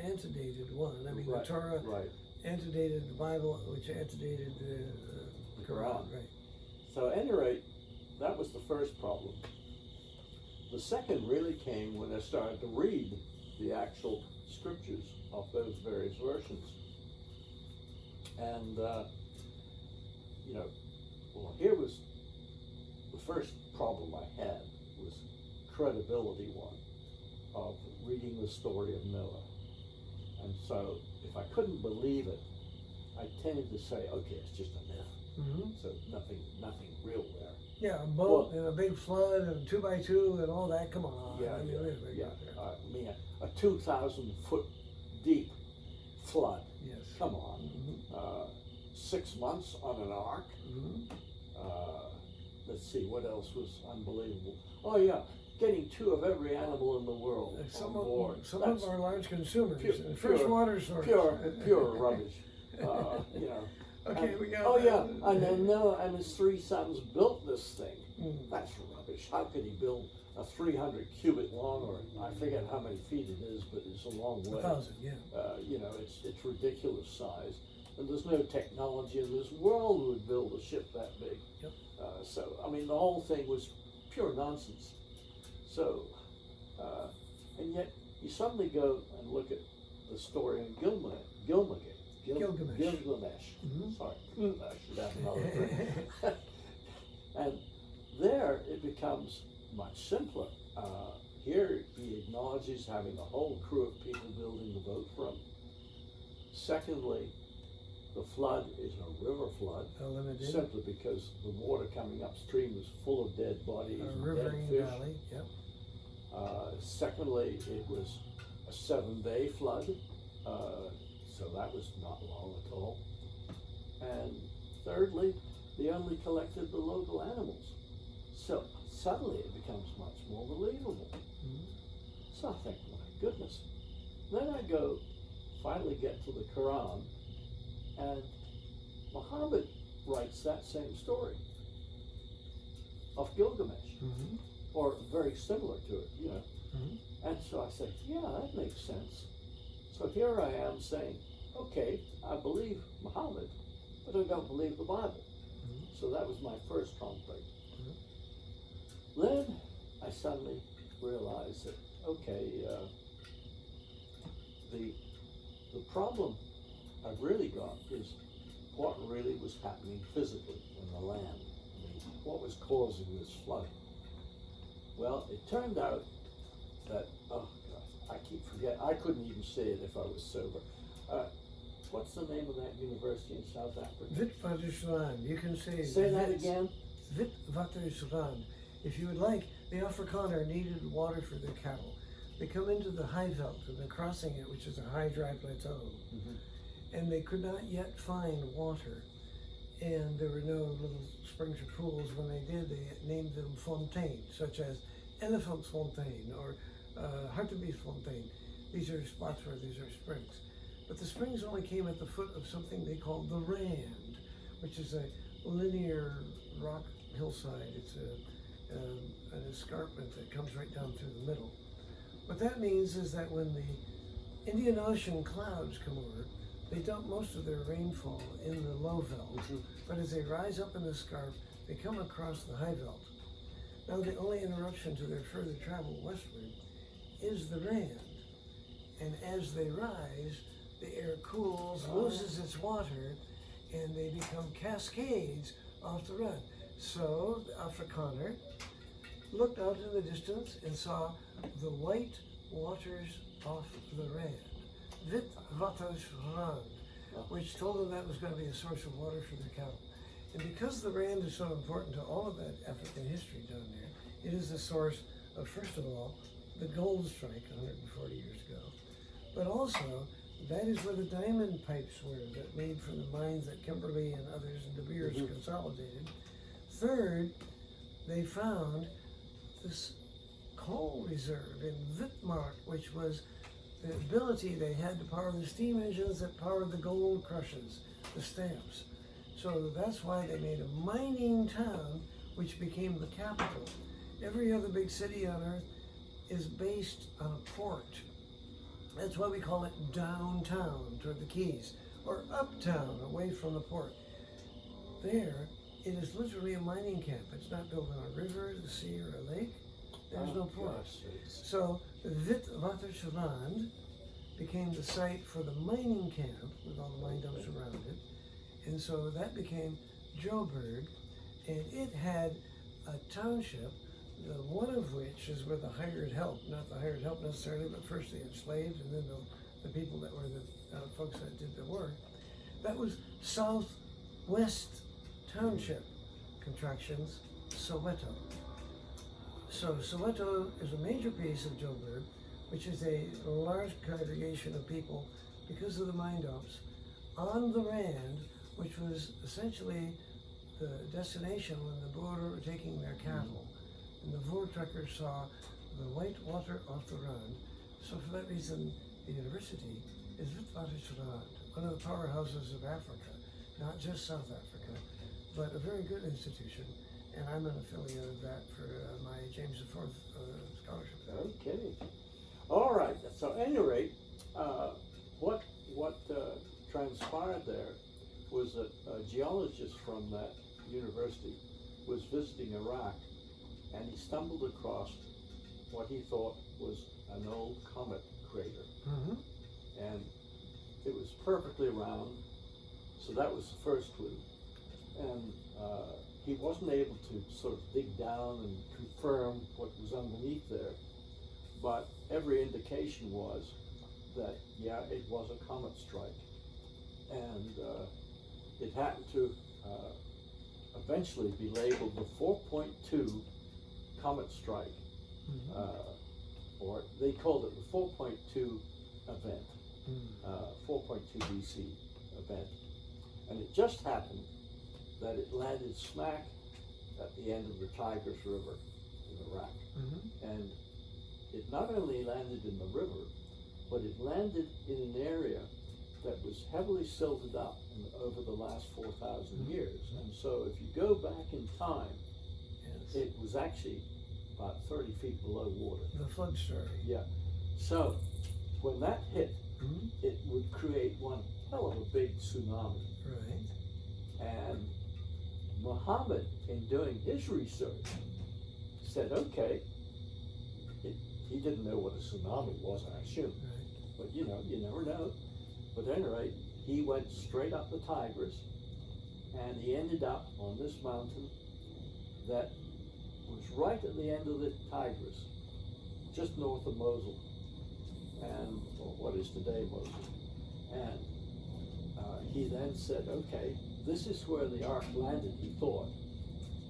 antedated one. I mean, Right, the Torah right. antedated the Bible, which antedated the Quran. Right. So, at any rate, that was the first problem. The second really came when I started to read the actual scriptures of those various versions. And, here was the first problem I had, was credibility one, of reading the story of Noah. And so, if I couldn't believe it, I tended to say, okay, it's just a myth. So nothing real there. Yeah, a boat and a big flood and 2x2 and all that. Come on. Yeah, I mean, yeah. I mean, a 2,000-foot deep flood. Yes. Come on. 6 months on an ark. Let's see, what else was unbelievable? Oh yeah, getting 2 of every animal in the world on board. Some of our large consumers, pure, fresh water source. Pure rubbish. Okay, we got. Oh yeah, and then Noah and his 3 sons built this thing. That's rubbish. How could he build a 300 cubit long, or I forget how many feet it is, but it's a long way. 1,000, yeah. It's ridiculous size, and there's no technology in this world that would build a ship that big. Yep. So I mean, the whole thing was pure nonsense. So, and yet you suddenly go and look at the story in Gilgamesh. Sorry, that's another thing. And there it becomes much simpler. Here he acknowledges having a whole crew of people building the boat for him. Secondly, the flood is a river flood, simply because the water coming upstream is full of dead bodies and dead fish. Valley, yep. Secondly, it was a 7-day flood, so that was not long at all. And thirdly, they only collected the local animals. So suddenly it becomes much more believable. So I think, my goodness. Then I finally get to the Quran, and Muhammad writes that same story of Gilgamesh, or very similar to it, And so I said, yeah, that makes sense. So here I am saying, okay, I believe Muhammad, but I don't believe the Bible. So that was my first conflict. Then I suddenly realized that, okay, the problem I've really got is what really was happening physically in the land. I mean, what was causing this flood? Well, it turned out that, oh God, I keep forgetting, I couldn't even say it if I was sober. What's the name of that university in South Africa? Witwatersrand. You can say that again. Witwatersrand. If you would like, the Afrikaner needed water for their cattle. they come into the high veld and they're crossing it, which is a high dry plateau, and they could not yet find water. And there were no little springs or pools. When they did, they named them fontaines, such as Elephant's Fontaine or Hartebeest Fontaine. These are spots where these are springs. But the springs only came at the foot of something they called the Rand, which is a linear rock hillside. It's an escarpment that comes right down through the middle. What that means is that when the Indian Ocean clouds come over, they dump most of their rainfall in the low veld, but as they rise up in the scarp, they come across the high veld. Now the only interruption to their further travel westward is the Rand, and as they rise, the air cools, loses its water, and they become cascades off the run. So the Afrikaner looked out in the distance and saw the white waters off the Rand. Wit Waters Rand, which told them that was going to be a source of water for their cattle. And because the Rand is so important to all of that African history down there, it is the source of, first of all, the gold strike 140 years ago, but also that is where the diamond pipes were that made from the mines that Kimberley and others and De Beers consolidated. Third, they found this coal reserve in Witmark, which was the ability they had to power the steam engines that powered the gold crushes, the stamps. So that's why they made a mining town, which became the capital. Every other big city on earth is based on a port. That's why we call it downtown toward the Keys, or uptown away from the port. There, it is literally a mining camp. It's not built on a river, the sea, or a lake. There's no port. So Witwatersrand became the site for the mining camp with all the mine dumps around it. And so that became Joburg, and it had a township, one of which is where the hired help, not the hired help necessarily, but first the enslaved and then the people that were the folks that did the work. That was Southwest Township, contractions, Soweto. So Soweto is a major piece of Joburg, which is a large congregation of people because of the mine dumps on the Rand, which was essentially the destination when the Boer were taking their cattle. And the Voortrekkers saw the white water off the Rand. So for that reason, the university is Witwatersrand, one of the powerhouses of Africa, not just South Africa, but a very good institution. And I'm an affiliate of that for my James IV scholarship. Okay. All right. So at any rate, what transpired there was that a geologist from that university was visiting Iraq, and he stumbled across what he thought was an old comet crater. And it was perfectly round, so that was the first clue. And he wasn't able to sort of dig down and confirm what was underneath there, but every indication was that, yeah, it was a comet strike. And it happened to eventually be labeled the 4.2 comet strike, or they called it the 4.2 event, 4.2 BC event. And it just happened that it landed smack at the end of the Tigris River in Iraq. And it not only landed in the river, but it landed in an area that was heavily silted up over the last 4,000 years. And so if you go back in time, it was actually about 30 feet below water. The flood story. Yeah. So when that hit, it would create one hell of a big tsunami. Right. And Muhammad, in doing his research, said, okay, he didn't know what a tsunami was, I assume. Right. But you know, you never know. But at any rate, he went straight up the Tigris, and he ended up on this mountain that was right at the end of the Tigris, just north of Mosul, and what is today Mosul. And he then said, okay, this is where the ark landed, he thought.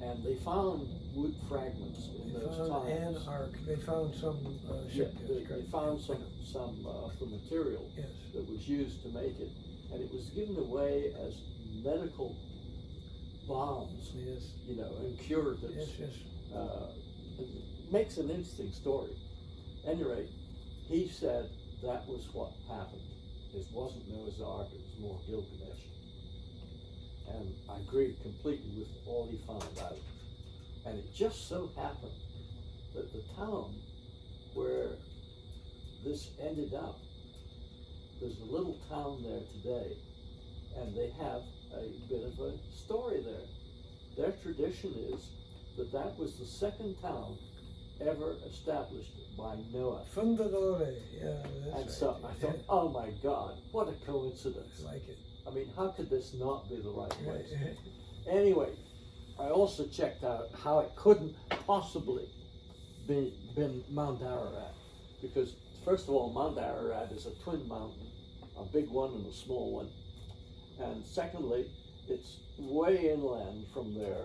and they found wood fragments in They those found an times. ark. They found some Yeah, ship. they, Yes, correct. found some of the material Yes. that was used to make it, and it was given away as medical bombs, Yes. you know, and curatives. Yes. Yes. It makes an interesting story. At any rate, he said that was what happened. It wasn't Noah's Ark, it was more Gilgamesh. And I agreed completely with all he found out. And it just so happened that the town where this ended up, there's a little town there today, and they have a bit of a story there. Their tradition is that that was the second town ever established by Noah. Fundadore. Yeah. That's And right. so I thought, oh my God, what a coincidence. I like it. I mean, how could this not be the right place? Right. Anyway, I also checked out how it couldn't possibly been Mount Ararat, because first of all, Mount Ararat is a twin mountain, a big one and a small one, and secondly, it's way inland from there,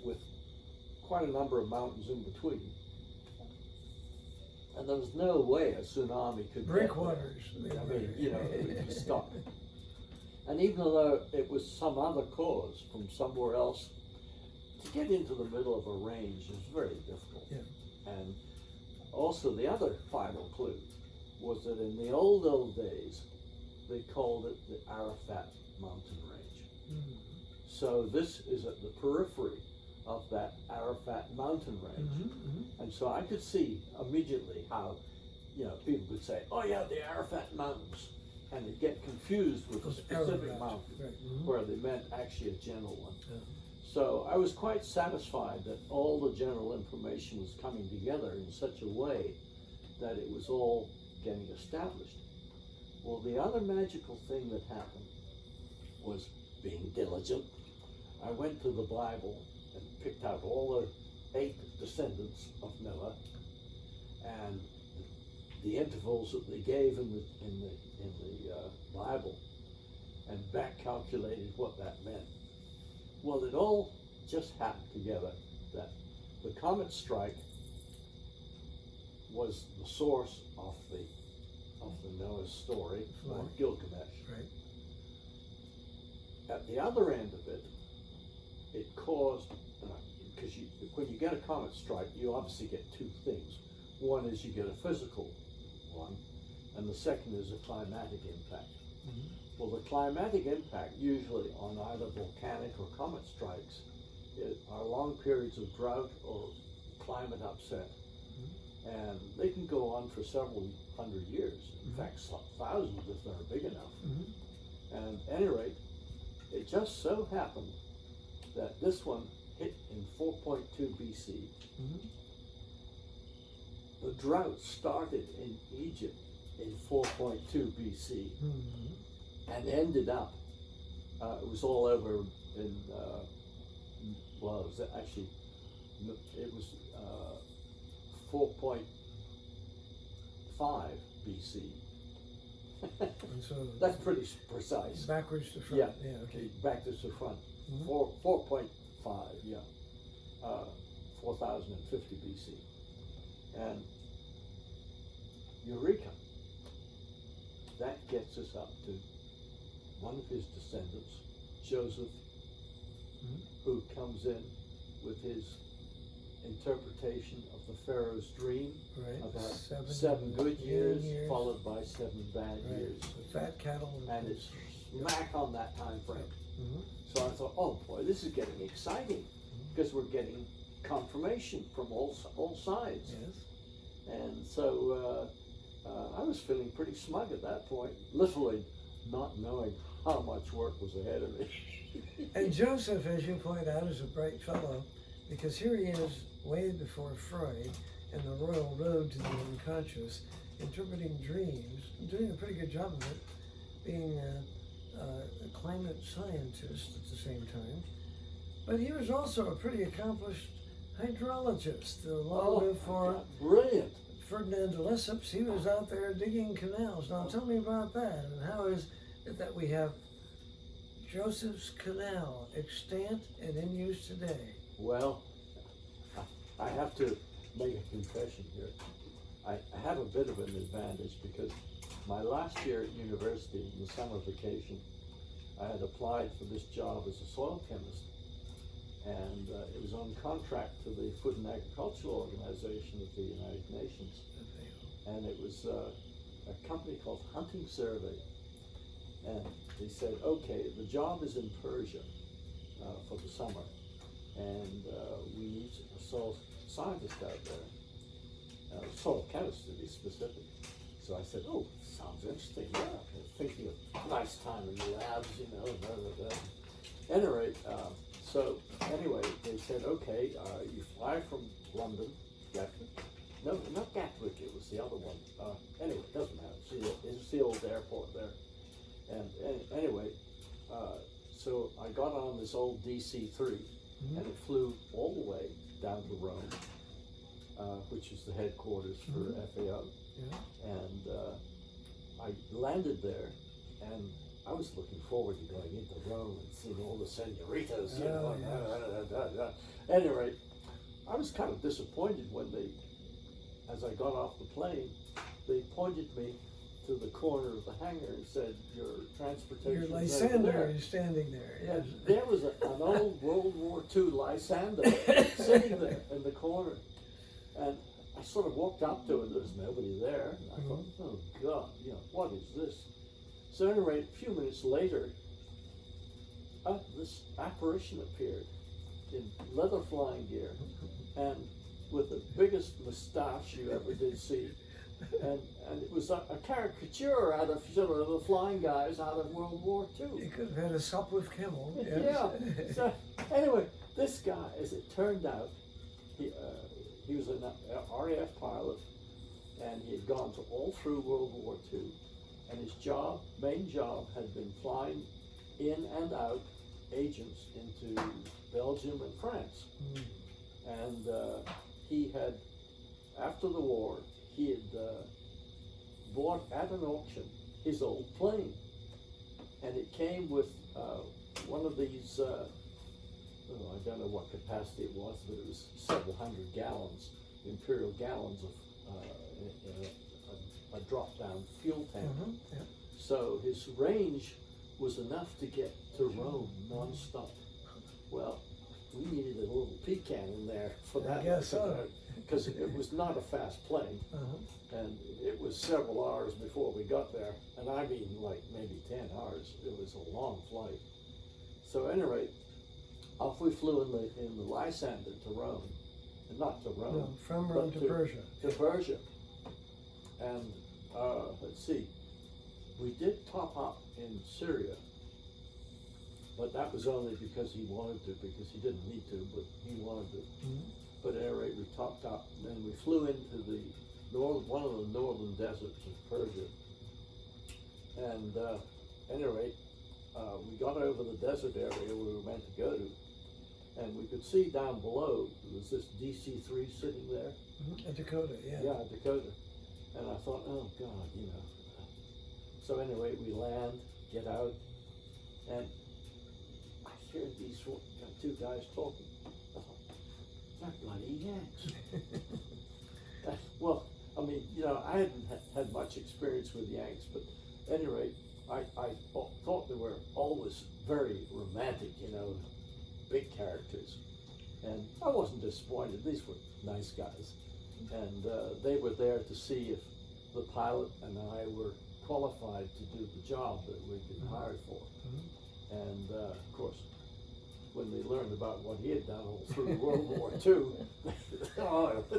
with quite a number of mountains in between, and there was no way a tsunami could get there. Breakwaters. I mean, you know, it would be stuck. And even though it was some other cause from somewhere else, to get into the middle of a range is very difficult. Yeah. And also the other final clue was that in the old days, they called it the Arafat mountain range. Mm. So this is at the periphery of that Arafat mountain range. Mm-hmm. And so I could see immediately how, you know, people could say, oh yeah, the Arafat Mountains. And they get confused with a Those specific Arafat, mountain, right. Mhm. where they meant actually a general one. Yeah. So I was quite satisfied that all the general information was coming together in such a way that it was all getting established. Well, the other magical thing that happened was being diligent. I went to the Bible and picked out all the 8 descendants of Noah and the intervals that they gave in the Bible, and back calculated what that meant. Well, it all just happened together that the comet strike was the source of the Noah's story, or Right. Gilgamesh. Right. At the other end of it, it caused, because when you get a comet strike, you obviously get 2 things. One is you get a physical one, and the second is a climatic impact. Mm-hmm. Well, the climatic impact, usually on either volcanic or comet strikes, are long periods of drought or climate upset. Mm-hmm. And they can go on for several hundred years, in Mm-hmm. fact, thousands if they're big enough. Mm-hmm. And at any rate, it just so happened that this one hit in 4.2 BC. Mm-hmm. The drought started in Egypt in 4.2 BC Mm-hmm. and ended up, it was all over in, well, it was actually, it was 4.5 BC. And so That's pretty precise. backwards to front. Yeah. Okay. Back to the front. Mhm. 4.5, yeah. 4050 BC. And Eureka, that gets us up to one of his descendants, Joseph, Mhm. who comes in with his interpretation of the Pharaoh's dream Right. about 7 7 good years, years. followed by 7 bad Right. years. The fat cattle. And it's smack on that time frame. Mm-hmm. So I thought, oh boy, this is getting exciting, because we're getting confirmation from all sides. Yes. And so I was feeling pretty smug at that point, literally not knowing how much work was ahead of me. And Joseph, as you point out, is a bright fellow, because here he is way before Freud and the Royal Road to the Unconscious, interpreting dreams, and doing a pretty good job of it, being a climate scientist at the same time. But he was also a pretty accomplished hydrologist. Long before Brilliant. Ferdinand de Lesseps, he was out there digging canals. Now tell me about that, and how is it that we have Joseph's Canal extant and in use today? Well, I have to make a confession here. I have a bit of an advantage because my last year at university, in the summer vacation, I had applied for this job as a soil chemist. And it was on contract to the Food and Agricultural Organization of the United Nations. And it was a company called Hunting Survey. And they said, okay, the job is in Persia for the summer. And we need a soil scientist out there, soil chemist to be specific. So I said, oh, sounds interesting, yeah. Thinking of nice time in the labs, you know, blah, blah, blah. At any rate, so anyway, they said, okay, you fly from London, Gatwick. No, not Gatwick, it was the other one. Anyway, it doesn't matter. It's the old airport there. And anyway, so I got on this old DC-3, and it flew all the way down to Rome, which is the headquarters for FAO. Yeah. And I landed there, and I was looking forward to going into Rome and seeing all the senoritas, you know. Yes. At any rate, I was kind of disappointed when as I got off the plane, they pointed me to the corner of the hangar and said, your transportation Your Lysander is standing there, yes. And there was an old World War II Lysander sitting there in the corner. And I sort of walked up to it, there was nobody there. And I thought, oh God, you know, what is this? So at any rate, a few minutes later, this apparition appeared in leather flying gear and with the biggest moustache you ever did see. And it was a caricature out of sort of the flying guys out of World War II. He could have had a Sopwith Camel. Yes. Yeah. So anyway, this guy, as it turned out, he was an RAF pilot, and he had gone all through World War II, and his main job had been flying in and out agents into Belgium and France. And he had, after the war, he had bought at an auction his old plane, and it came with one of these, I don't know what capacity it was, but it was several hundred gallons, imperial gallons of a drop-down fuel tank. Yeah. So his range was enough to get to Rome non-stop. Well, we needed a little pecan in there for that. I guess so. Because it was not a fast plane, and it was several hours before we got there, and I mean like maybe 10 hours. It was a long flight. So at any rate, off we flew in the Lysander to Rome, and not to Rome. No, from Rome to Persia. To Persia. And let's see, we did top up in Syria, but that was only because he wanted to, because he didn't need to, but he wanted to. But at any rate, we topped up, and then we flew into one of the northern deserts of Persia. And at any rate, we got over the desert area we were meant to go to, and we could see down below, there was this DC-3 sitting there. A Dakota, yeah. Yeah, a Dakota. And I thought, oh God, you know. So anyway, we land, get out, and I hear these two guys talking. I thought, they're bloody Yanks. Well, I mean, you know, I hadn't had much experience with Yanks, but at any rate, I thought they were always very romantic, you know, big characters. And I wasn't disappointed. These were nice guys. And they were there to see if the pilot and I were qualified to do the job that we'd been hired for. And of course, when they learned about what he had done all through World War II,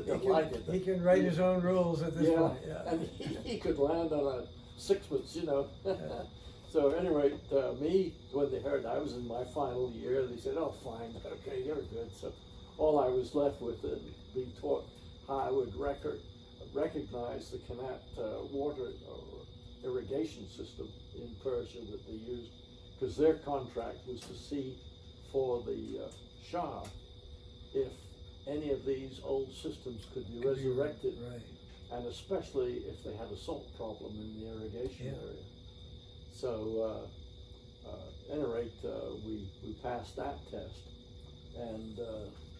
delighted. He can write his own rules at this point. Yeah, and he could land on a sixpence, you know. So at any rate, me, when they heard I was in my final year, they said, oh, fine, okay, you're good. So all I was left with being taught how I would recognize the Kanat water or irrigation system in Persia that they used, because their contract was to see for the Shah if any of these old systems could be resurrected, and especially if they had a salt problem in the irrigation area. So at any rate, we passed that test, and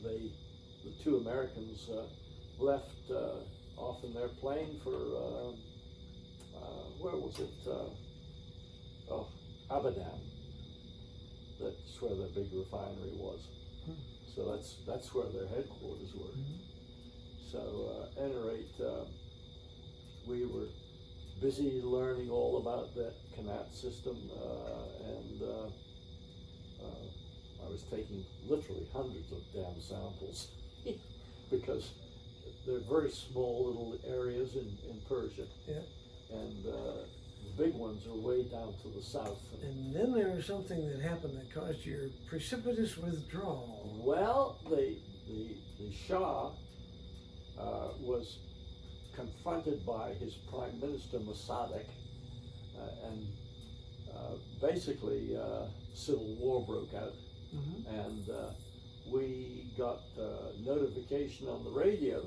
the two Americans left off in their plane for where was it? Abadan. That's where their big refinery was. So that's where their headquarters were. So at any rate, we were busy learning all about that Canat system, and I was taking literally hundreds of damn samples because they're very small little areas in Persia. Yeah. And the big ones are way down to the south. And then there was something that happened that caused your precipitous withdrawal. Well, the Shah was confronted by his Prime Minister Mossadegh, and basically civil war broke out, and we got notification on the radio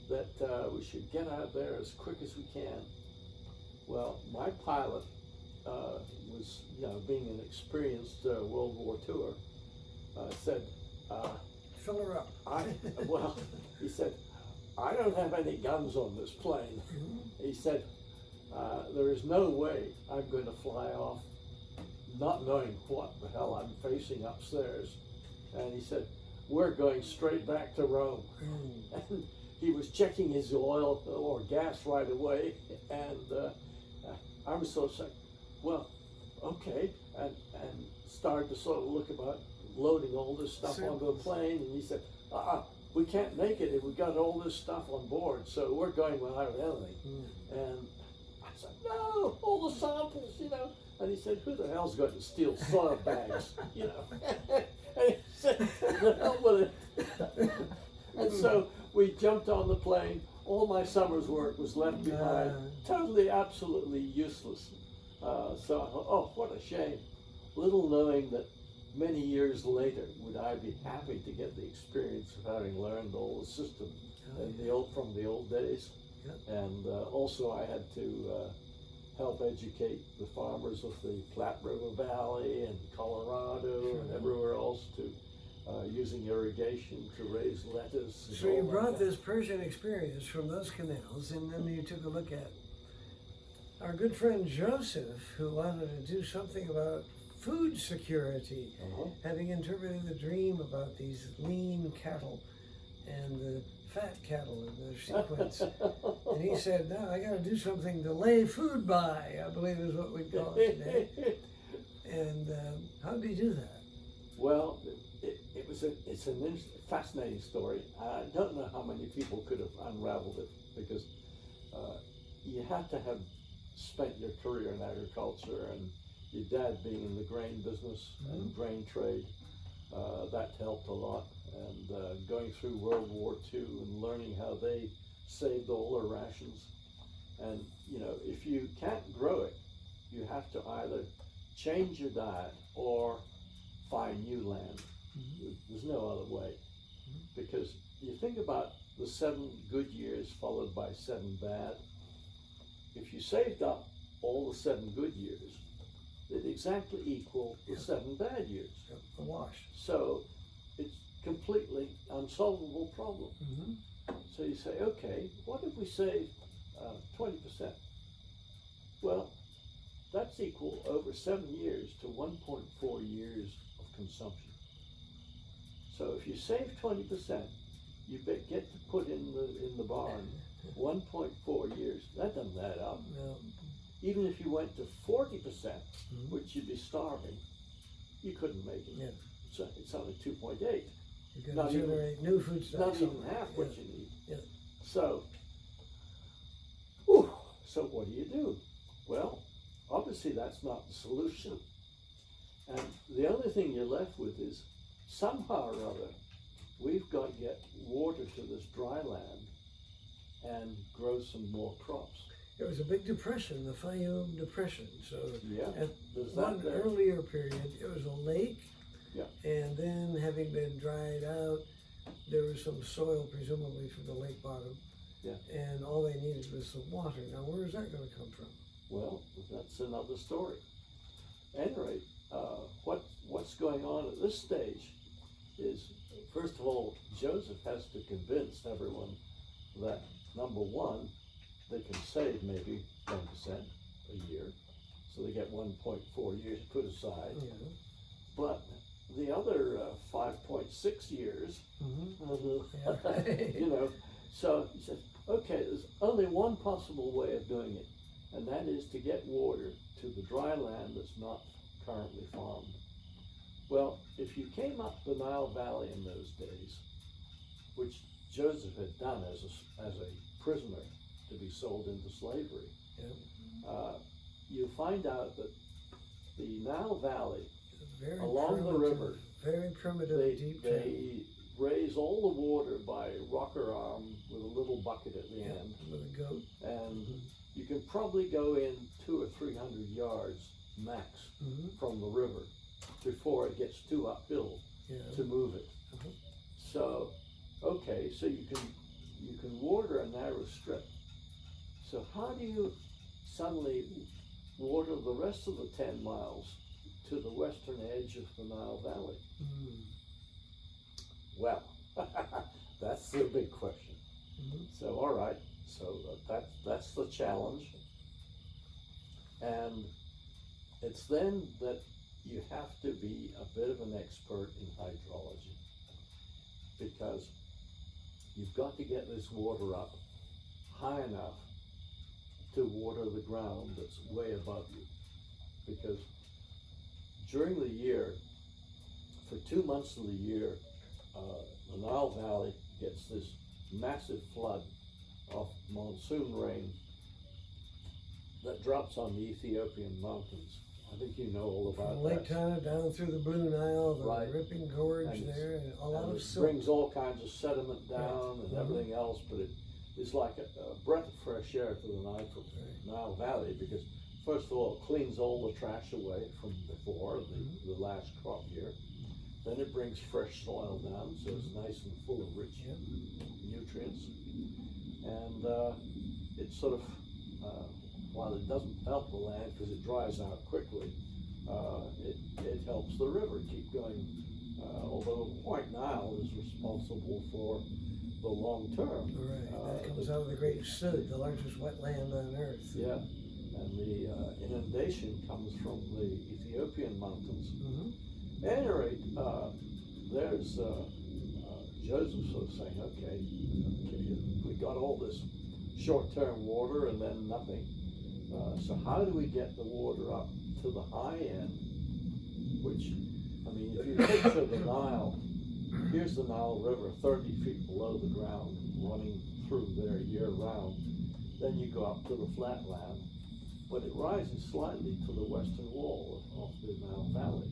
that we should get out there as quick as we can. Well, my pilot was, being an experienced World War tour, said, Fill her up. He said, I don't have any guns on this plane. He said, there is no way I'm going to fly off not knowing what the hell I'm facing upstairs. And he said, we're going straight back to Rome. And he was checking his oil or gas right away. And I was sort of saying, well, okay. And started to sort of look about loading all this stuff onto a plane. And he said, we can't make it if we got all this stuff on board, so we're going without anything. And I said, no, all the samples, And he said, who the hell's going to steal soil bags, And he said, the hell with it. And so we jumped on the plane. All my summer's work was left behind, totally, absolutely useless. So I thought, oh, what a shame. Little knowing that many years later, would I be happy to get the experience of having learned all the system from the old days. And also I had to help educate the farmers of the Platte River Valley and Colorado and everywhere else to using irrigation to raise lettuce. So you brought this Persian experience from those canals, and then you took a look at our good friend Joseph, who wanted to do something about food security, having interpreted the dream about these lean cattle and the fat cattle in the sequence. And he said, no, I got to do something to lay food by, I believe is what we call it today. And how did he do that? Well, it's an fascinating story. I don't know how many people could have unraveled it, because you have to have spent your career in agriculture, and your dad being in the grain business and grain trade, that helped a lot. And going through World War II and learning how they saved all their rations. And if you can't grow it, you have to either change your diet or find new land. There's no other way. Because you think about the 7 good years followed by 7 bad. If you saved up all the 7 good years, it exactly equal the 7 bad years. A wash. So it's completely unsolvable problem. So you say, okay, what if we save 20%? Well, that's equal over 7 years to 1.4 years of consumption. So if you save 20%, you get to put in the barn 1.4 years. That doesn't add up. No. Even if you went to 40%, which you'd be starving, you couldn't make it. Yeah. So it's only 2.8. You got to generate new food stocks. Not even half what you need. Yeah. So what do? Well, obviously that's not the solution. And the only thing you're left with is, somehow or other, we've got to get water to this dry land and grow some more crops. It was a big depression, the Fayoum Depression. So at one there. earlier period, it was a lake. Yeah. And then, having been dried out, there was some soil, presumably from the lake bottom. Yeah. And all they needed was some water. Now, where is that going to come from? Well, that's another story. At any rate, what's going on at this stage is, first of all, Joseph has to convince everyone that, number one, they can save maybe 10% a year, so they get 1.4 years put aside. Yeah. But the other 5.6 years, Yeah. you know, so he says, okay, there's only one possible way of doing it, and that is to get water to the dry land that's not currently farmed. Well, if you came up the Nile Valley in those days, which Joseph had done as a prisoner to be sold into slavery, Yeah. you find out that the Nile Valley, Very along the primitive, river, very primitive, deep channel. they raise all the water by rocker arm with a little bucket at the Yeah, end, with a goat. and you can probably go in 200 or 300 yards max from the river before it gets too uphill Yeah. to move it. Uh-huh. So, okay, so you can water a narrow strip. So how do you suddenly water the rest of the 10 miles to the western edge of the Nile Valley? Well, that's the big question. So, all right, so that's the challenge. And it's then that you have to be a bit of an expert in hydrology, because you've got to get this water up high enough to water the ground that's way above you. Because during the year, for 2 months of the year, the Nile Valley gets this massive flood of monsoon rain that drops on the Ethiopian mountains. I think you know all about From Lake that. Tana down through the Blue Nile, the Right. Ripping Gorge And there, and a lot And of it silt. brings all kinds of sediment down and everything else, but it is like a breath of fresh air to the Nile Valley, because first of all, it cleans all the trash away from before, the last crop year. Then it brings fresh soil down, so it's nice and full of rich nutrients. And it sort of, while it doesn't help the land because it dries out quickly, it helps the river keep going. Although White Nile is responsible for the long term. Right, that comes out of the Great Sud, the largest wetland on Earth. Yeah, and the inundation comes from the Ethiopian mountains. At any rate, there's Joseph sort of saying, okay, we got all this short-term water and then nothing. So how do we get the water up to the high end? Which, I mean, if you picture the Nile, here's the Nile River 30 feet below the ground, running through there year-round. Then you go up to the flatland, but it rises slightly to the western wall of the Nile Valley.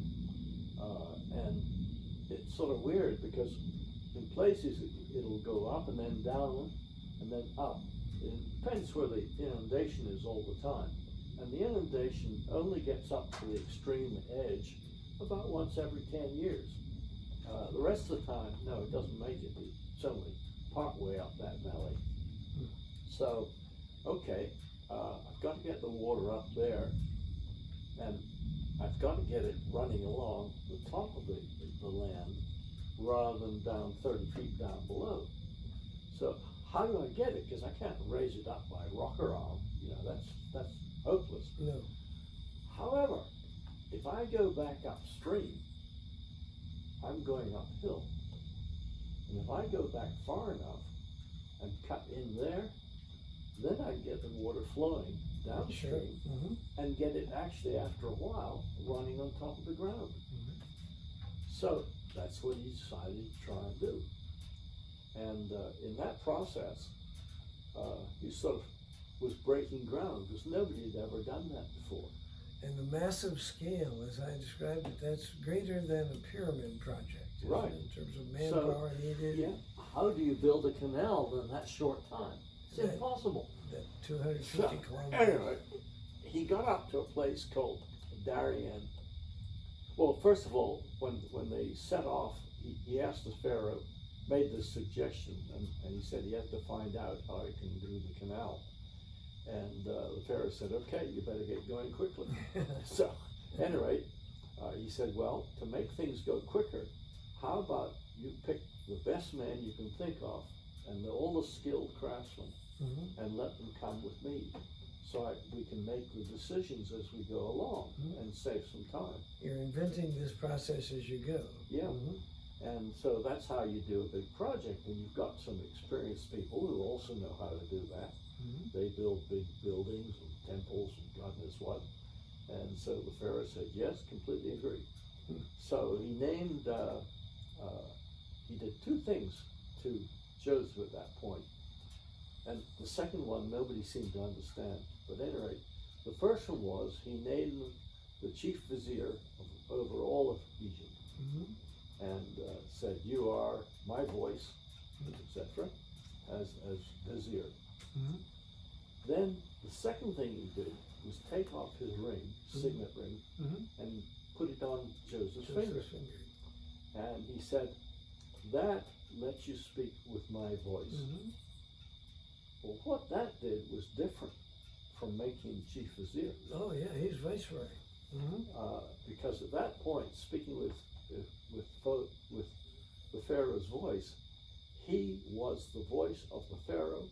And it's sort of weird because in places it'll go up and then down and then up. It depends where the inundation is all the time. And the inundation only gets up to the extreme edge about once every 10 years. The rest of the time, no, it doesn't make it. It's only part way up that valley. So, okay, I've got to get the water up there, and I've got to get it running along the top of the land rather than down 30 feet down below. So how do I get it? Because I can't raise it up by rocker arm. You know, that's hopeless. No. However, if I go back upstream, I'm going uphill. And if I go back far enough and cut in there, then I get the water flowing downstream and get it actually after a while running on top of the ground. So that's what he decided to try and do. And in that process, he sort of was breaking ground because nobody had ever done that before. And the massive scale, as I described it, that's greater than a pyramid project. Right. In terms of manpower needed. Yeah. How do you build a canal in that short time? It's That- impossible. That 250 So, kilometers. anyway, he got up to a place called Darien. Well, first of all, when they set off, he asked the Pharaoh, made this suggestion, and he said he had to find out how he can do the canal. And the Pharaoh said, okay, you better get going quickly. So, at any rate, he said, well, to make things go quicker, how about you pick the best man you can think of and all the skilled craftsmen and let them come with me so we can make the decisions as we go along and save some time. You're inventing this process as you go. Yeah. And so that's how you do a big project, and you've got some experienced people who also know how to do that. They build big buildings and temples and God knows what. And so the Pharaoh said, yes, completely agree. So he named, he did two things to Joseph at that point. And the second one, nobody seemed to understand. But at any rate, the first one was he named the chief vizier over all of Egypt. And said, you are my voice, etc., as vizier. Then the second thing he did was take off his ring, signet ring, and put it on Joseph's finger. And he said, that lets you speak with my voice. Well, what that did was different from making chief vizier. Oh yeah, he's viceroy. Because at that point, speaking with the Pharaoh's voice, he was the voice of the Pharaoh,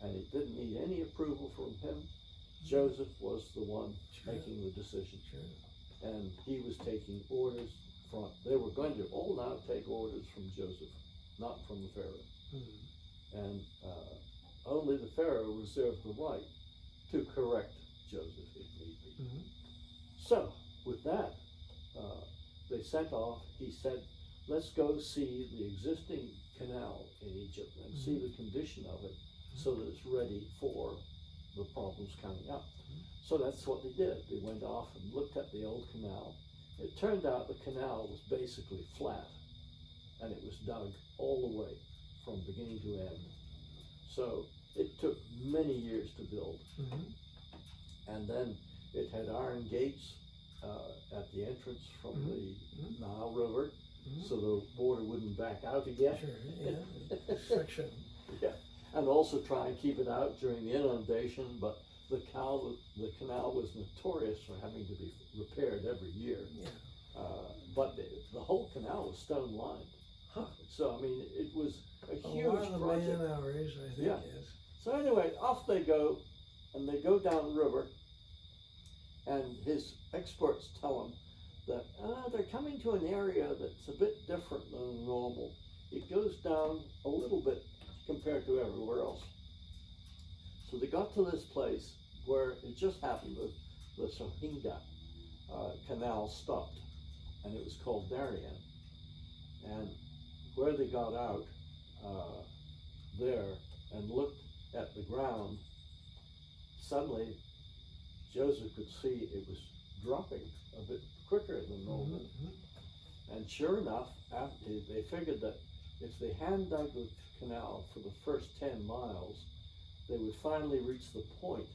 and it didn't need any approval from him. Joseph was the one making the decision. And he was taking orders from, they were going to all now take orders from Joseph, not from the Pharaoh. And only the Pharaoh reserved the right to correct Joseph if need be. So with that, they sent off. He said, let's go see the existing canal in Egypt and see the condition of it so that it's ready for the problems coming up. So that's what they did. They went off and looked at the old canal. It turned out the canal was basically flat, and it was dug all the way from beginning to end. So it took many years to build. And then it had iron gates at the entrance from the Nile River, so the water wouldn't back out again. Friction. Yeah, and also try and keep it out during the inundation, but the canal was notorious for having to be repaired every year. But the whole canal was stone lined. So I mean, it was a huge lot of project. man hours, I think. Yeah. Yes. So anyway, off they go, and they go down the river, and his experts tell him that they're coming to an area that's a bit different than normal. It goes down a little bit compared to everywhere else. So they got to this place where it just happened that the Sohinga canal stopped, and it was called Darien. And where they got out there and looked at the ground, suddenly Joseph could see it was dropping a bit quicker than normal. And sure enough, after they figured that if they hand dug the canal for the first 10 miles, they would finally reach the point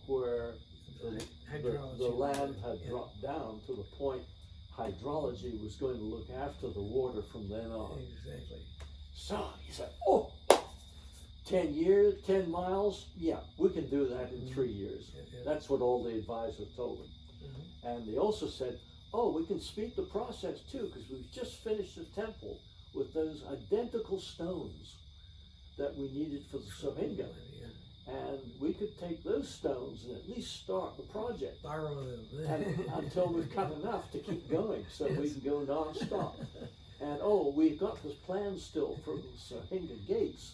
where the land had dropped down to the point hydrology was going to look after the water from then on. Exactly. So he said, oh, 10 years, 10 miles, yeah, we can do that in 3 years. That's what all the advisors told him. And they also said, oh, we can speed the process too, because we've just finished the temple with those identical stones that we needed for the Sohinga. And we could take those stones and at least start the project. Borrow them. And, until we've cut enough to keep going, so we can go non-stop. And oh, we've got this plan still for the Sohinga gates,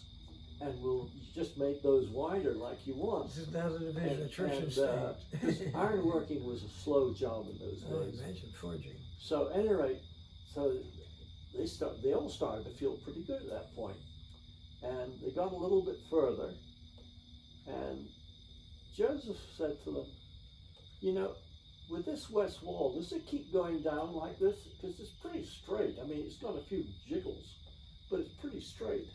and we'll just make those wider like you want. This is now the division of church and state. Because ironworking was a slow job in those days. Imagine forging. So at any rate, so they all started to feel pretty good at that point. And they got a little bit further, and Joseph said to them, you know, with this west wall, does it keep going down like this? Because it's pretty straight. I mean, it's got a few jiggles, but it's pretty straight.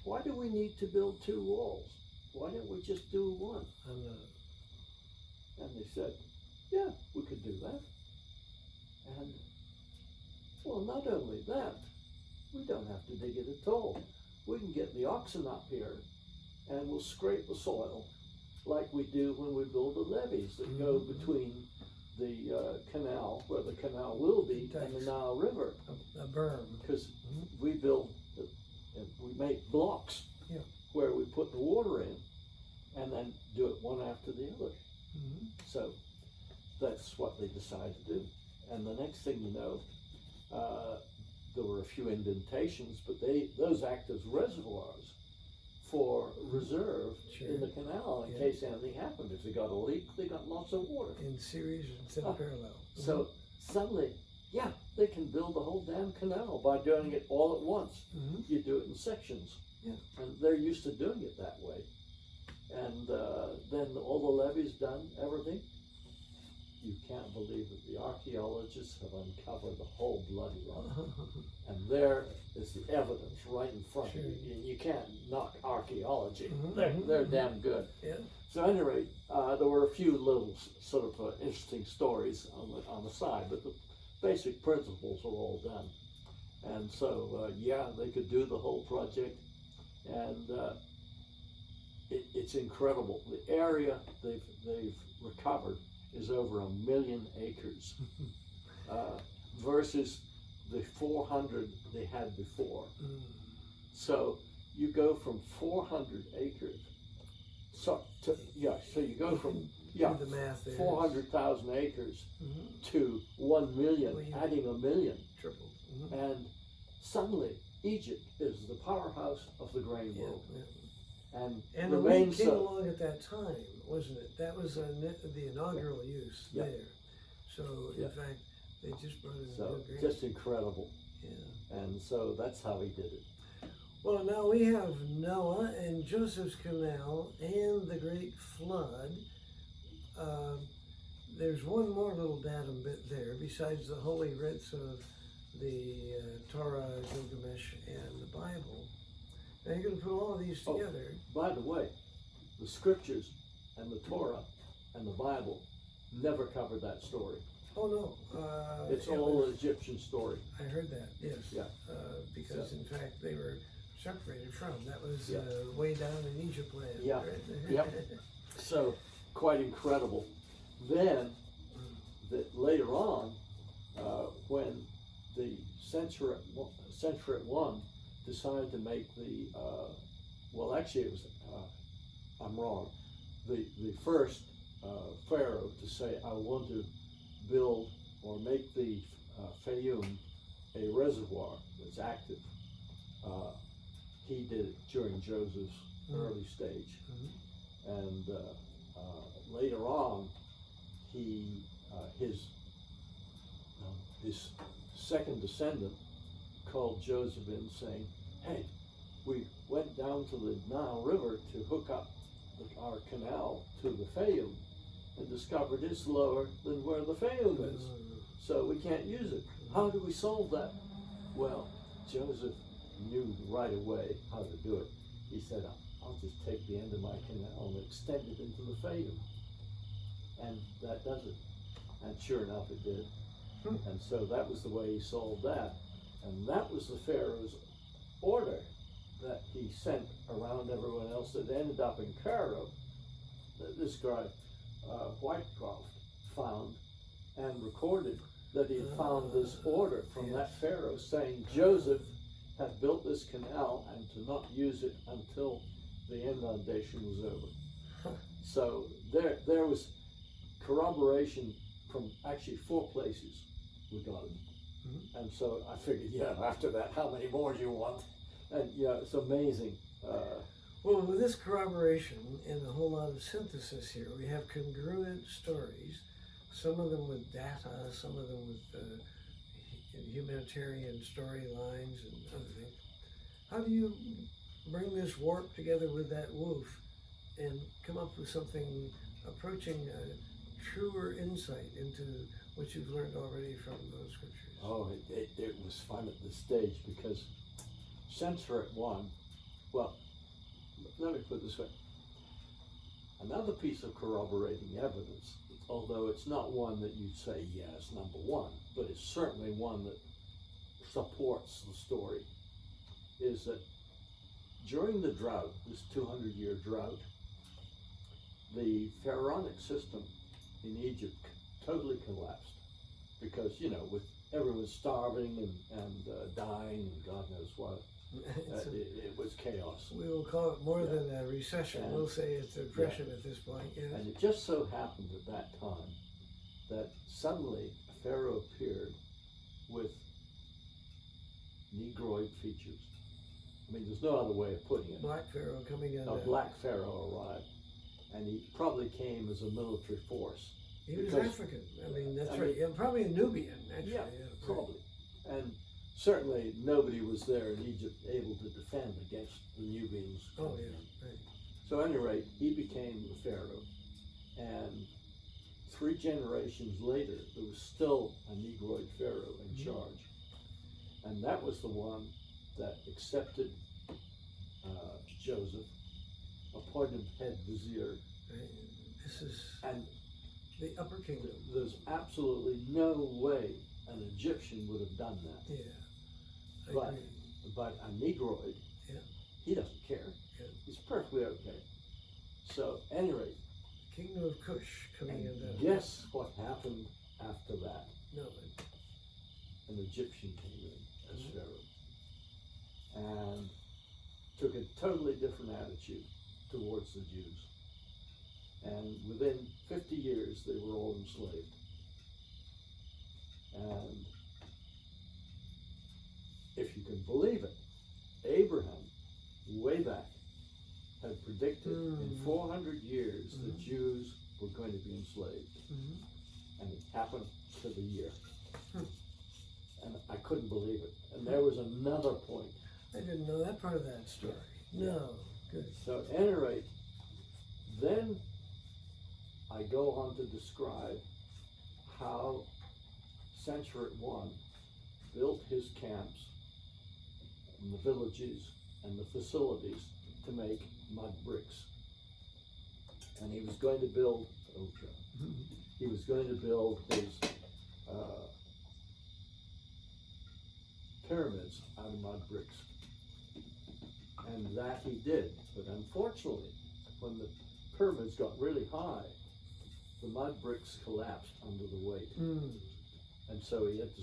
Why do we need to build 2 walls? Why don't we just do one? And they said, yeah, we could do that. And, well, not only that, we don't have to dig it at all. We can get the oxen up here, and we'll scrape the soil like we do when we build the levees that go between the canal where the canal will be and the Nile River. A berm. Because we build, we make blocks where we put the water in and then do it one after the other. So that's what they decided to do. And the next thing you know, there were a few indentations, but those act as reservoirs for reserve in the canal in case anything happened. If they got a leak, they got lots of water. In series instead of parallel. So suddenly, they can build the whole damn canal by doing it all at once. You do it in sections. And they're used to doing it that way. And then all the levees done, everything. You can't believe it. The archaeologists have uncovered the whole bloody lot. And there is the evidence right in front of you. You can't knock archaeology. They're damn good. So anyway, there were a few little sort of interesting stories on the side, but the basic principles are all done. And so, they could do the whole project. And it's incredible. The area they've recovered is over 1 million acres versus the 400 they had before. So you go from 400 acres. So you go from 400,000 acres to 1 million, adding 1 million. Triple. And suddenly Egypt is the powerhouse of the grain world. And the wheat came along at that time, wasn't it? That was the inaugural use there. So in fact, they just brought in the grain. Just incredible. And so that's how he did it. Well, now we have Noah and Joseph's Canal and the Great Flood. There's one more little datum bit there besides the holy writs of the Torah, Gilgamesh, and the Bible. Now you're going to put all of these together. By the way, the scriptures and the Torah and the Bible never covered that story. Oh no. It's all an Egyptian story. I heard that, yes. Because in fact they were separated from. That was way down in Egypt land. Right? So quite incredible. Then later on, when the Sensuret one decided to make the, actually it was, I'm wrong, the first pharaoh to say, I want to build or make the Fayum a reservoir that's active. He did it during Joseph's early stage. And later on, his second descendant called Joseph in saying, hey, we went down to the Nile River to hook up our canal to the Fayum and discovered it's lower than where the Fayum is. So we can't use it. How do we solve that? Well, Joseph knew right away how to do it. He said, I'll just take the end of my canal and extend it into the Fayum. And that does it. And sure enough, it did. And so that was the way he solved that. And that was the Pharaoh's order that he sent around everyone else that ended up in Cairo. That this guy, Whitecroft, found and recorded that he had found this order from that Pharaoh saying Joseph had built this canal and to not use it until the inundation was over. So there was corroboration from actually 4 places we got it. And so I figured, after that, how many more do you want? And it's amazing. Well, with this corroboration and a whole lot of synthesis here, we have congruent stories, some of them with data, some of them with humanitarian storylines and other things. How do you bring this warp together with that woof and come up with something approaching a truer insight into what you've learned already from those scriptures? Oh, it was fun at this stage because Sensuret one, well, let me put it this way. Another piece of corroborating evidence, although it's not one that you'd say, it's number one, but it's certainly one that supports the story, is that during the drought, this 200-year drought, the pharaonic system in Egypt totally collapsed because, you know, with everyone starving and dying and God knows what, it was chaos. We will call it more than a recession. And, we'll say it's a depression at this point. Yes. And it just so happened at that time that suddenly a pharaoh appeared with Negroid features. I mean, there's no other way of putting it. Black pharaoh coming in. A black pharaoh arrived, and he probably came as a military force. He was African. I mean, that's right. Yeah, probably a Nubian, actually. Yeah, probably. And certainly nobody was there in Egypt able to defend against the Nubians. Oh, yeah, right. So at any rate, he became the pharaoh, and 3 generations later, there was still a Negroid pharaoh in charge, and that was the one that accepted Joseph, appointed head vizier. Right. This is and the Upper Kingdom. There's absolutely no way an Egyptian would have done that. Yeah, but a Negroid, he doesn't care. Yeah. He's perfectly okay. So, at any rate, Kingdom of Cush coming in. Guess what happened after that? No. An Egyptian came in as pharaoh and took a totally different attitude towards the Jews. And within 50 years, they were all enslaved. And if you can believe it, Abraham, way back, had predicted in 400 years the Jews were going to be enslaved. And it happened to the year. And I couldn't believe it. And there was another point. I didn't know that part of that story. No, good. So at any rate, then I go on to describe how Senusret I built his camps and the villages and the facilities to make mud bricks. And he was going to build, he was going to build his pyramids out of mud bricks. And that he did. But unfortunately, when the pyramids got really high, the mud bricks collapsed under the weight. And so he had to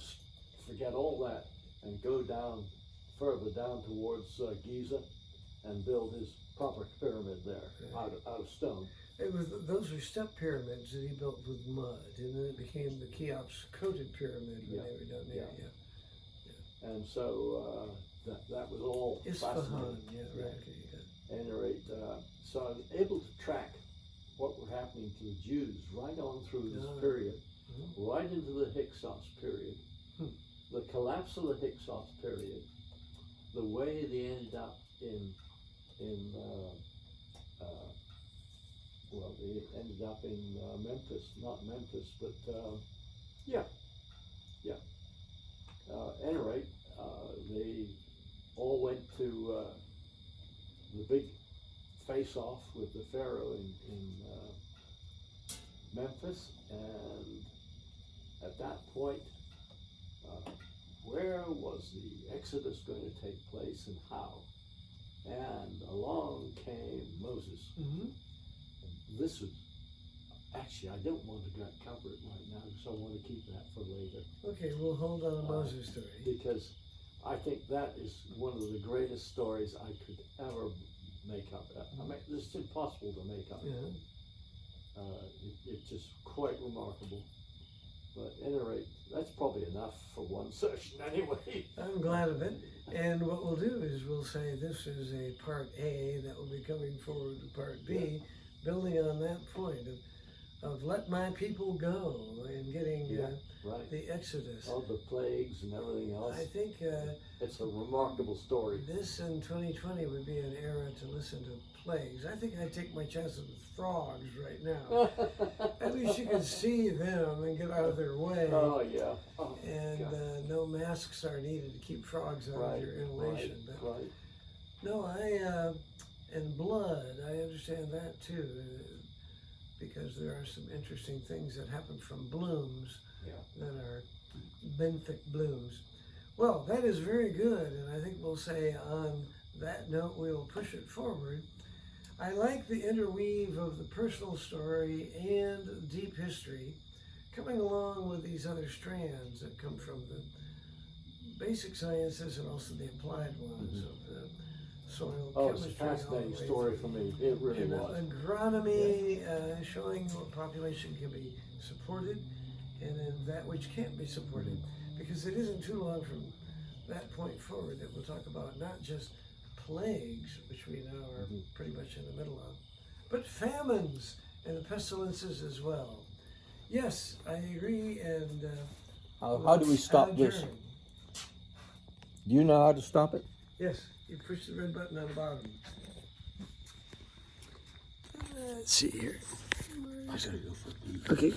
forget all that and go down, further down towards Giza and build his proper pyramid there, out of stone. Those were step pyramids that he built with mud, and then it became the Cheops coated pyramid when they were done there. And so that was all fascinating. At any rate, so I was able to track what were happening to the Jews right on through this period, right into the Hyksos period, the collapse of the Hyksos period, the way they ended up in they ended up in Memphis, not Memphis, but at any rate, they all went to the big face-off with the Pharaoh in Memphis, and at that point, where was the Exodus going to take place and how? And along came Moses. This was, actually, I don't want to cover it right now, because I want to keep that for later. Okay, we'll hold on to Moses' story. Because I think that is one of the greatest stories I could ever make up. I mean, it's impossible to make up. It's just quite remarkable. But at any rate, that's probably enough for one session anyway. I'm glad of it. And what we'll do is we'll say this is a part A that will be coming forward to part B, building on that point of let my people go and getting the Exodus. All the plagues and everything else. I think it's a remarkable story. This in 2020 would be an era to listen to plagues. I think I'd take my chances with frogs right now. At least you can see them and get out of their way. Oh, yeah. Oh, and no masks are needed to keep frogs out of your inhalation. No, and blood, I understand that too, because there are some interesting things that happen from blooms that are benthic blooms. Well, that is very good, and I think we'll say on that note we'll push it forward. I like the interweave of the personal story and deep history, coming along with these other strands that come from the basic sciences and also the applied ones of the soil Oh, it's a chemistry. all the fascinating way story through. for me. It really And was. agronomy, showing what population can be supported and then that which can't be supported. Because it isn't too long from that point forward that we'll talk about not just plagues, which we now are pretty much in the middle of, but famines and the pestilences as well. Yes, I agree, and How do we stop this? adjourn. Do you know how to stop it? Yes, you push the red button on the bottom. Let's see here. Okay.